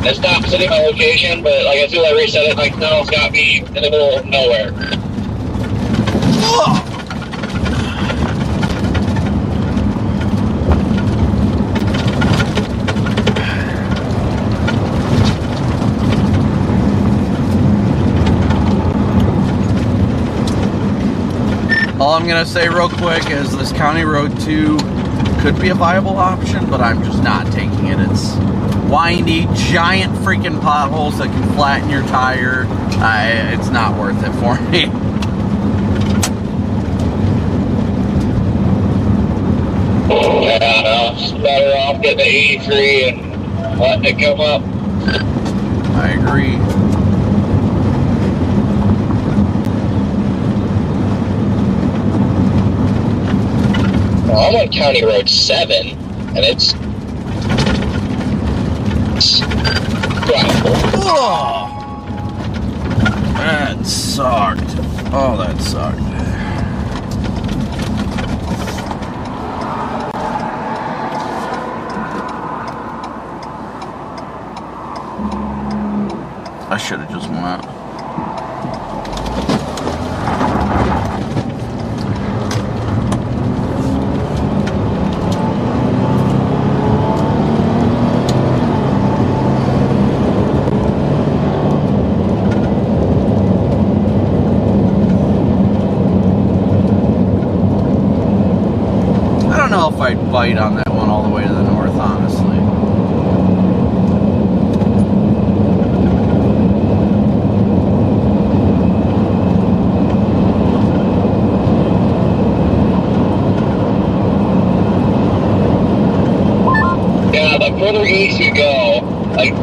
it's not sitting my location, but like as soon as I reset it, like now it's got me in the middle of nowhere. All I'm gonna say real quick is this County Road 2 could be a viable option, but I'm just not taking it. It's windy, giant freaking potholes that can flatten your tire. It's not worth it for me. Yeah, no, it's better off getting the 83 and letting it come up. I agree. Well, I'm on County Road 7, and it's drivable. Oh, that sucked. Oh, that sucked. I should have just went. I don't know if I'd bite on that one all the way to the north, honestly. Yeah, the further east you go, like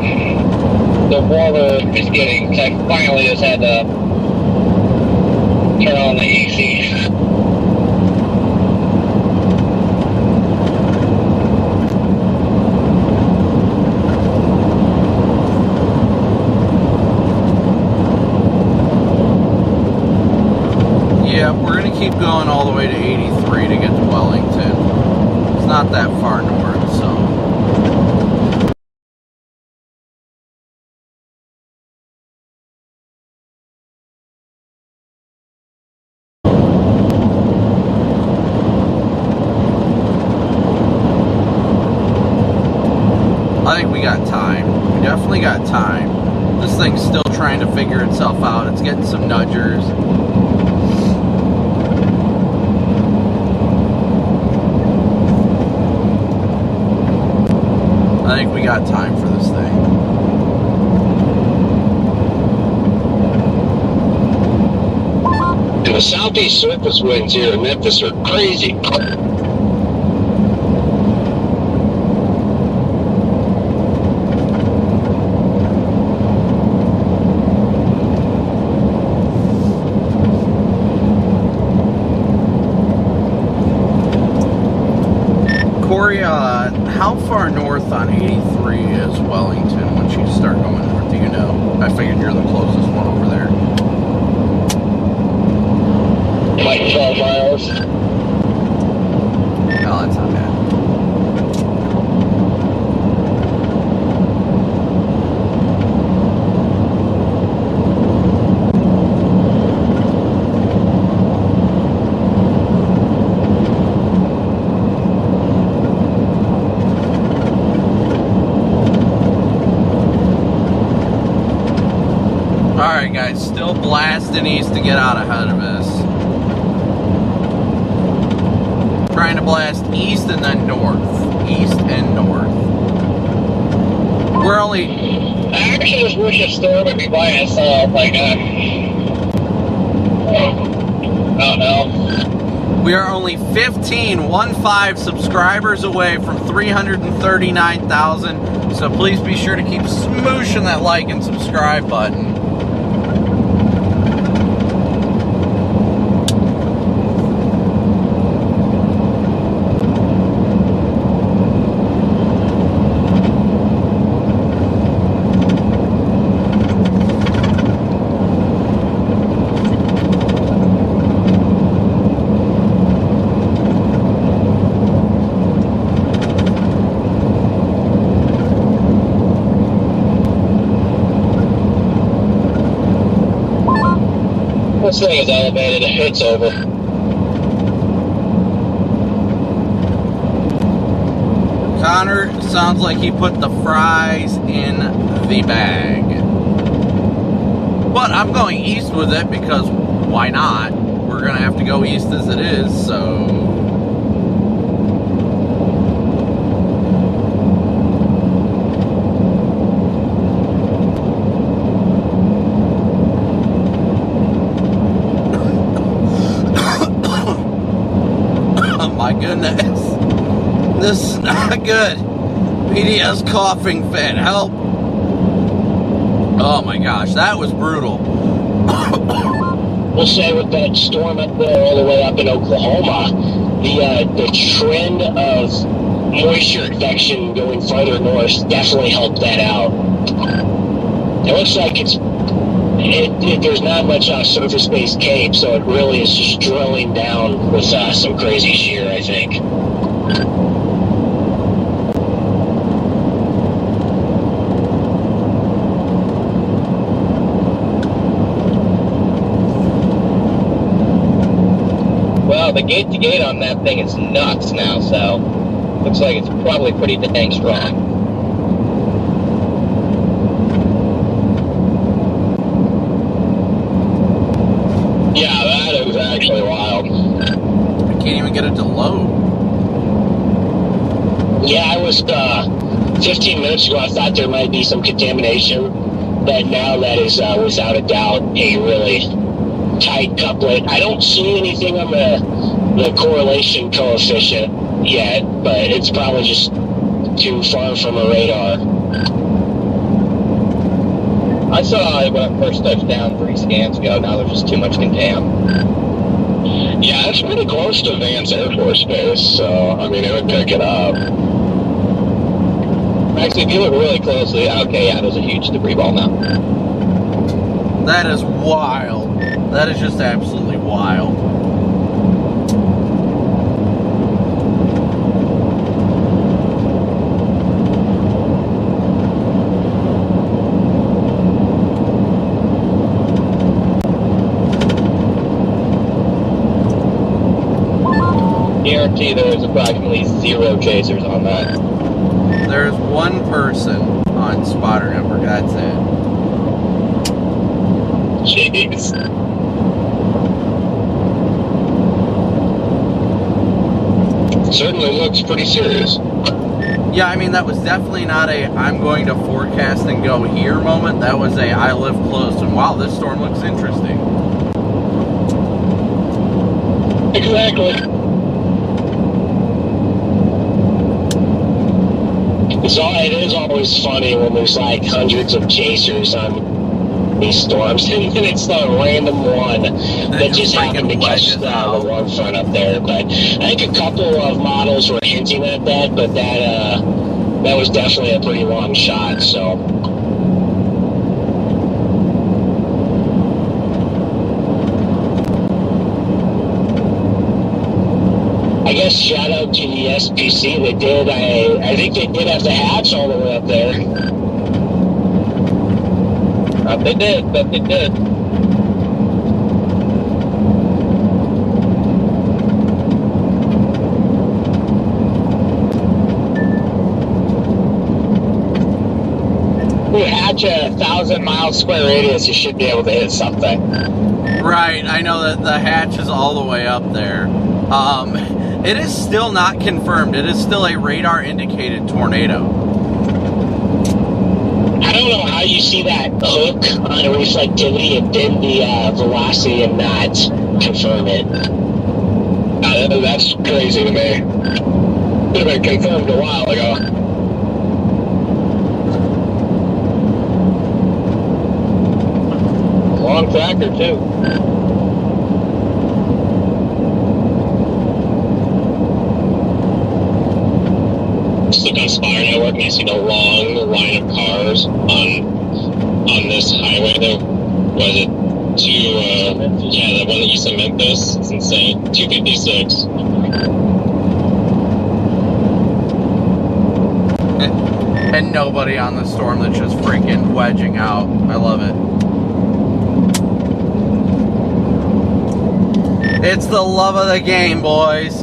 the warmer is getting. I finally just had to turn on the AC. Yeah, we're gonna keep going all the way to 83 to get to Wellington. It's not that far north, so. I think we got time. We definitely got time. This thing's still trying to figure itself out. It's getting some nudgers. I think we got time for this thing. And the southeast surface winds here in Memphis are crazy. Corey, how far north on 83 is Wellington once you start going north? Do you know? I figured you're the closest one over there. Like 12 miles. No, that's not bad. Alright guys, still blasting east to get out ahead of us. Trying to blast east and then north. East and north. We're only... I actually just wish a storm would be by itself, like I don't know. We are only 15 subscribers away from 339,000. So please be sure to keep smooshing that like and subscribe button. This thing is elevated. It's over. Connor sounds like he put the fries in the bag. But I'm going east with it because why not? We're going to have to go east as it is, so... My goodness, this is not good. PDS coughing fit, help. Oh my gosh, that was brutal. We'll say with that storm up there all the way up in Oklahoma, the trend of moisture infection going farther north definitely helped that out. It looks like there's not much surface-based cape, so it really is just drilling down with some crazy shear, I think. Well, the gate-to-gate on that thing is nuts now, so looks like it's probably pretty dang strong. Yeah, that is actually wild. I can't even get it to load. Yeah, I was 15 minutes ago. I thought there might be some contamination, but now that is without a doubt a really tight couplet. I don't see anything on the correlation coefficient yet, but it's probably just too far from a radar. I saw it when I first touched down 3 scans ago. Now there's just too much contam. Yeah, it's pretty close to Vance Air Force Base, so, I mean, it would pick it up. Actually, if you look really closely, okay, yeah, there's a huge debris ball now. That is wild. That is just absolutely wild. Guarantee there's approximately 0 chasers on that. There's one person on spotter number, that's it. Jeez. Certainly looks pretty serious. Yeah, I mean, that was definitely not a I'm going to forecast and go here moment. That was a I live close and wow, this storm looks interesting. Exactly. So it is always funny when there's like hundreds of chasers on these storms, and then it's the random one that just happened to catch the one front up there. But I think a couple of models were hinting at that, but that was definitely a pretty long shot. So. I guess shout out to the SPC. They did. I think they did have the hatch all the way up there. They did. You hatch a 1,000-mile square radius, you should be able to hit something. Right, I know that the hatch is all the way up there. It is still not confirmed. It is still a radar indicated tornado. I don't know how you see that hook on a reflectivity and then the velocity and not confirm it. That's crazy to me. Could have been confirmed a while ago. Long tracker, too. Look on Spire Network and you see the long line of cars on this highway there. Was it yeah, the one that east of Memphis? It's insane. 256. And nobody on the storm that's just freaking wedging out. I love it. It's the love of the game, boys.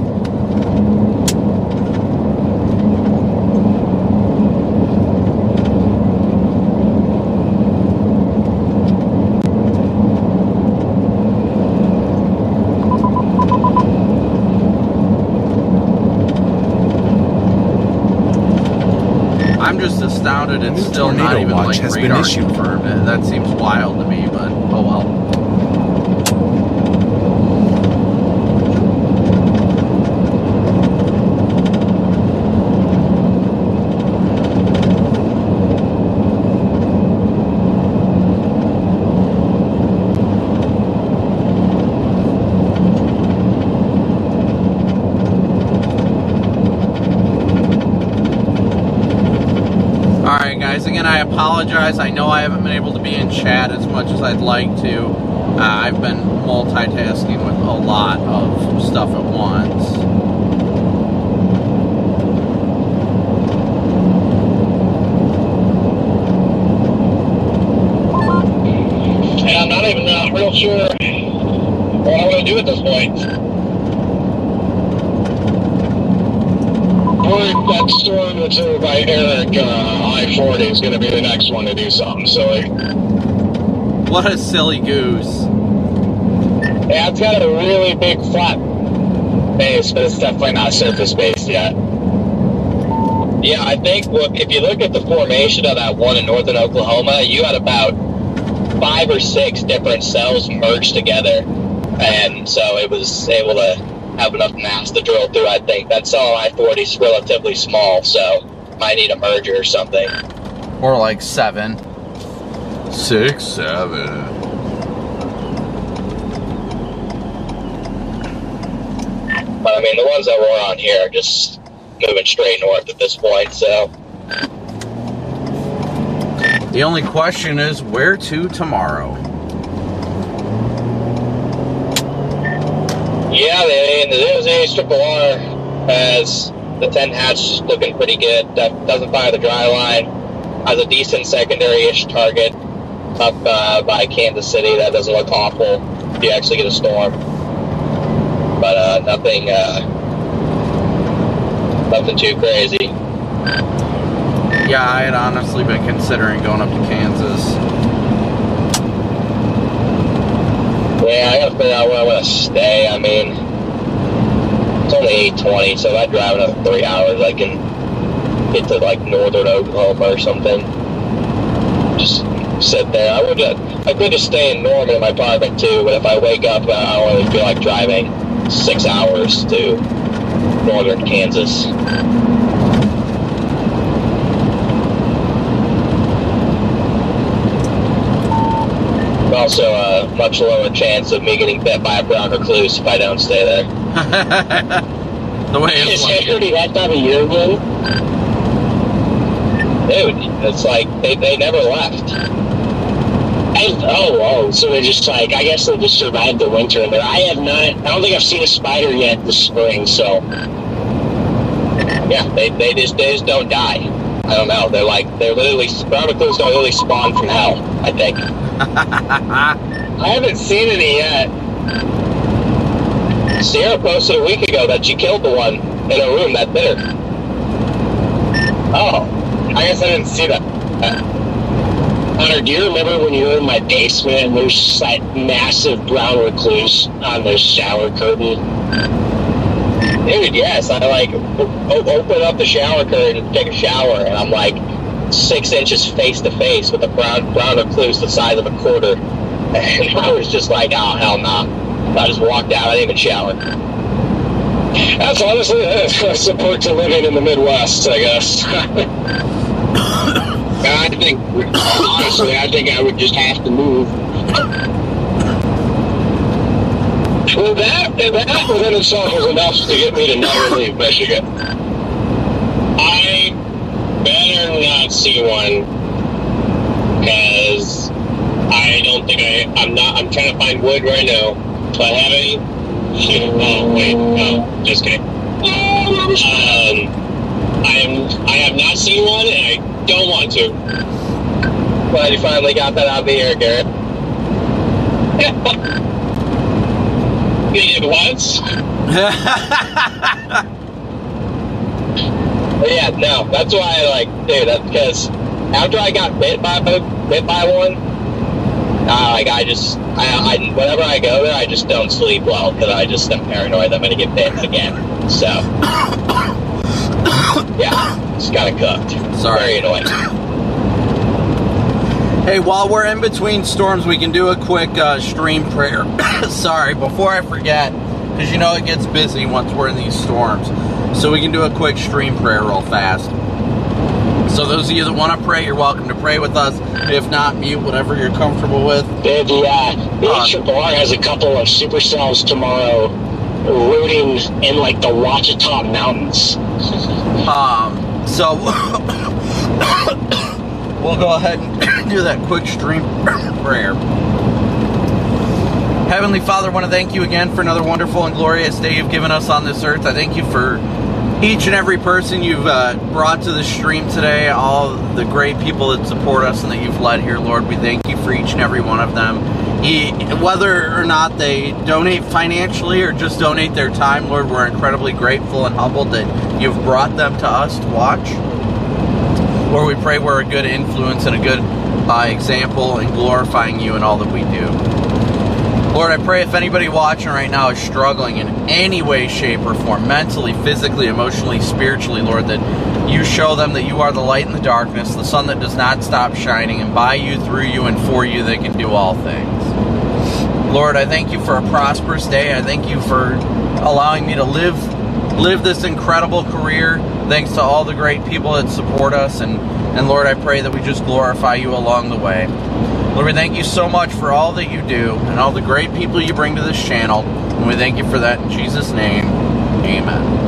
I'm just astounded it's still not even like radar confirmed. That seems wild to me, but oh well. Again, I apologize. I know I haven't been able to be in chat as much as I'd like to. I've been multitasking with a lot of stuff at once. And I'm not even real sure what I want to do at this point. That storm that's over by Eric, I-40 is going to be the next one to do something silly. What a silly goose. Yeah, it's got a really big flat base, but it's definitely not surface based yet. Yeah, I think, look, if you look at the formation of that one in northern Oklahoma, you had about 5 or 6 different cells merged together. And so it was able to have enough mass to drill through, I think. That cell on I-40 is relatively small, so might need a merger or something. Or like 7. 6-7. But I mean, the ones that were on here are just moving straight north at this point, so. The only question is where to tomorrow. Yeah, the Arizona Triple R has the 10 hatch looking pretty good. Doesn't fire the dry line. Has a decent secondary-ish target up by Kansas City. That doesn't look awful if you actually get a storm. But nothing too crazy. Yeah, I had honestly been considering going up to Kansas. Yeah, I gotta figure out where I want to stay. I mean, it's only 8:20, so if I drive another 3 hours, I can get to like northern Oklahoma or something. Just sit there. I could just stay in Norman in my apartment too, but if I wake up, I don't really feel like driving 6 hours to northern Kansas. Also a much lower chance of me getting bit by a brown recluse if I don't stay there. The way it's Is Haggerty that time of year again? Dude, it's like they never left. So they're just like, I guess they just survived the winter in there. I don't think I've seen a spider yet this spring, so. Yeah, they just don't die. I don't know. They're literally, brown recluse don't really spawn from hell, I think. I haven't seen any yet. Sierra posted a week ago that she killed the one in a room that bit her. Oh, I guess I didn't see that. Hunter, do you remember when you were in my basement and there's just that massive brown recluse on the shower curtain? Dude, yes. I open up the shower curtain and take a shower, and I'm like 6 inches face to face with a brown recluse the size of a quarter. And I was just like, oh, hell no. Nah. I just walked out. I didn't even shower. That's honestly that's the perk to living in the Midwest, I guess. I think I would just have to move. Well, that within itself was enough to get me to never leave Michigan. I better not see one, because I don't think I'm trying to find wood right now. Do I have any? Oh, wait, no, just kidding. I have not seen one, and I don't want to. Glad you finally got that out of the air, Garrett. You did once? But yeah, no, that's why that's because after I got bit by one, whenever I go there, I just don't sleep well, because I just am paranoid that I'm going to get bit again. So, yeah, it's kind of cooked. Sorry. Very annoying. Hey, while we're in between storms, we can do a quick stream prayer. Sorry, before I forget, because you know it gets busy once we're in these storms. So we can do a quick stream prayer real fast. So those of you that want to pray, you're welcome to pray with us. If not, mute whatever you're comfortable with. The HRR has a couple of supercells tomorrow rooting in like the Ouachita Mountains. So we'll go ahead and do that quick stream prayer. Heavenly Father, I want to thank you again for another wonderful and glorious day you've given us on this earth. I thank you for each and every person you've brought to the stream today, all the great people that support us and that you've led here, Lord. We thank you for each and every one of them. Whether or not they donate financially or just donate their time, Lord, we're incredibly grateful and humbled that you've brought them to us to watch. Lord, we pray we're a good influence and a good example in glorifying you in all that we do. Lord, I pray if anybody watching right now is struggling in any way, shape, or form, mentally, physically, emotionally, spiritually, Lord, that you show them that you are the light in the darkness, the sun that does not stop shining, and by you, through you, and for you, they can do all things. Lord, I thank you for a prosperous day. I thank you for allowing me to live this incredible career, thanks to all the great people that support us, and And Lord, I pray that we just glorify you along the way. Lord, we thank you so much for all that you do and all the great people you bring to this channel. And we thank you for that in Jesus' name. Amen.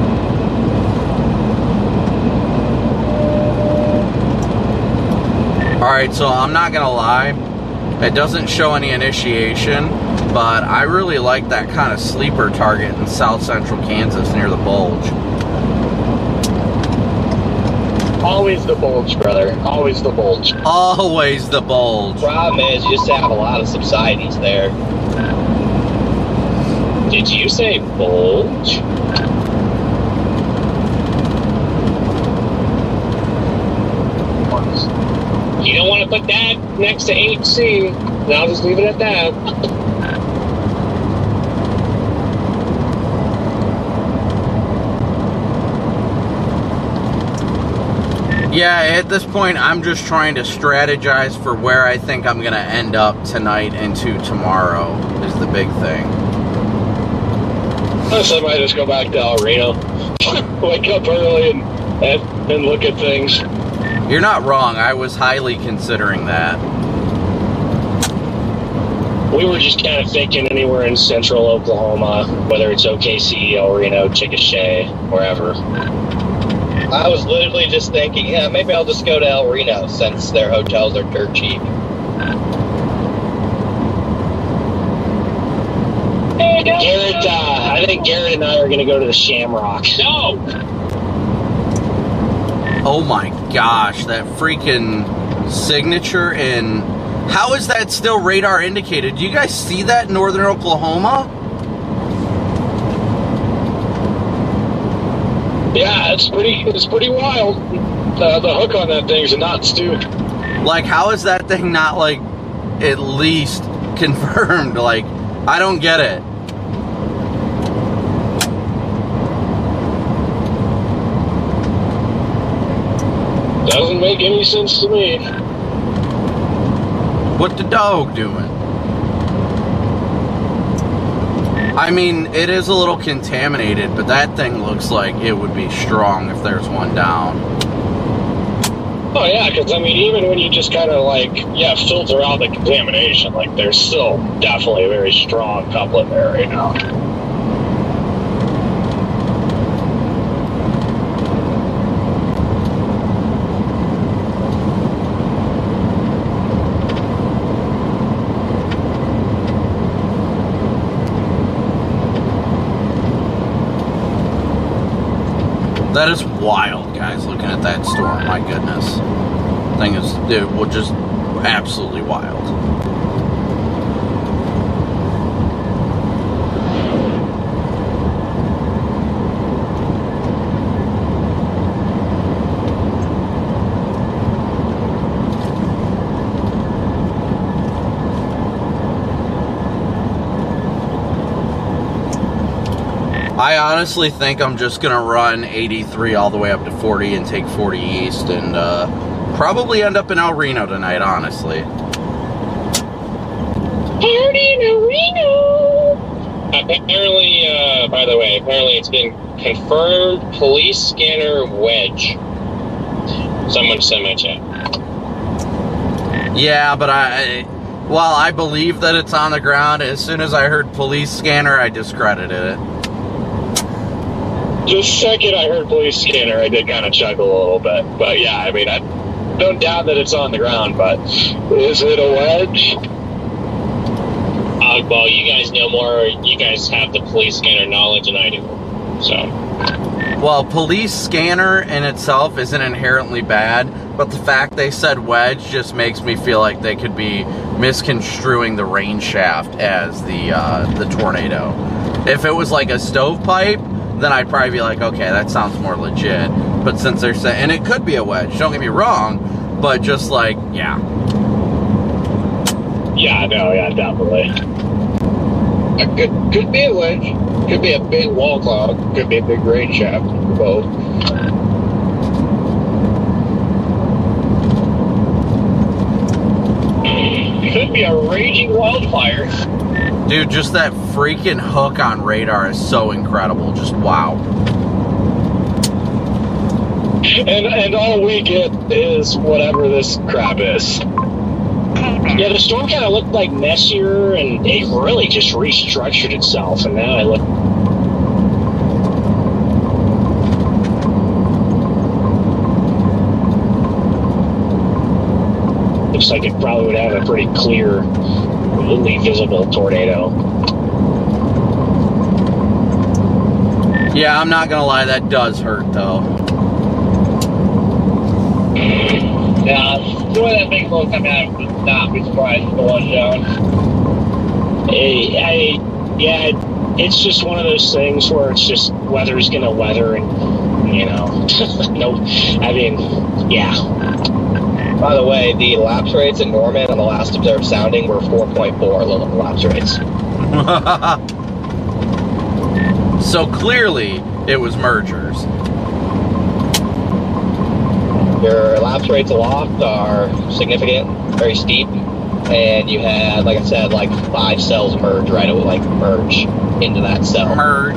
Alright, so I'm not gonna lie, it doesn't show any initiation, but I really like that kind of sleeper target in south central Kansas near the Bulge. Always the Bulge, brother. Always the Bulge. Always the Bulge. Problem is, you just have a lot of subsidies there. Did you say Bulge? You don't want to put that next to HC. I'll just leave it at that. Yeah, at this point, I'm just trying to strategize for where I think I'm going to end up tonight into tomorrow is the big thing. I might just go back to El Reno. Wake up early and look at things. You're not wrong. I was highly considering that. We were just kind of thinking anywhere in central Oklahoma, whether it's OKC, El Reno, Chickasha, wherever. I was literally just thinking, yeah, maybe I'll just go to El Reno since their hotels are dirt cheap. Garrett, I think Garrett and I are going to go to the Shamrock. No! Oh my gosh, that freaking signature in... How is that still radar indicated? Do you guys see that in northern Oklahoma? Yeah, it's pretty wild. The hook on that thing's nuts, too. Like, how is that thing not, like, at least confirmed? Like, I don't get it. Doesn't make any sense to me. What the dog doing? I mean, it is a little contaminated, but that thing looks like it would be strong if there's one down. Oh, yeah, because, I mean, even when you just kind of, like, filter out the contamination, like, there's still definitely a very strong couplet there right now. That is wild, guys, looking at that storm. My goodness. Thing is, it was just absolutely wild. I honestly think I'm just going to run 83 all the way up to 40 and take 40 east and probably end up in El Reno tonight, honestly. Party in El Reno! Apparently, by the way, it's been confirmed police scanner wedge. Someone sent my chat. Yeah, but while I believe that it's on the ground, as soon as I heard police scanner, I discredited it. The second I heard police scanner, I did kind of chuckle a little bit. But yeah, I mean, I don't doubt that it's on the ground, but is it a wedge? Well, you guys know more. You guys have the police scanner knowledge than I do. So. Well, police scanner in itself isn't inherently bad, but the fact they said wedge just makes me feel like they could be misconstruing the rain shaft as the tornado. If it was like a stovepipe, then I'd probably be like, okay, that sounds more legit. But since they're saying, and it could be a wedge, don't get me wrong, but just like, yeah. Yeah, no, yeah, definitely. It could be a wedge, could be a big wall cloud, could be a big rain shaft, both. Could be a raging wildfire. Dude, just that freaking hook on radar is so incredible. Just wow. and all we get is whatever this crap is. Yeah, the storm kind of looked like messier, and it really just restructured itself, and now it looks like it probably would have a pretty clearly visible tornado. Yeah, I'm not gonna lie, that does hurt though. Yeah, the way that big low come out, I would not be surprised if it was down. Yeah, it's just one of those things where it's just weather's gonna weather, and no, I mean, yeah. By the way, the lapse rates in Norman on the last observed sounding were 4.4 low lapse rates. So clearly, it was mergers. Your lapse rates aloft are significant, very steep, and you had, like I said, like 5 cells merge into that cell. Merge.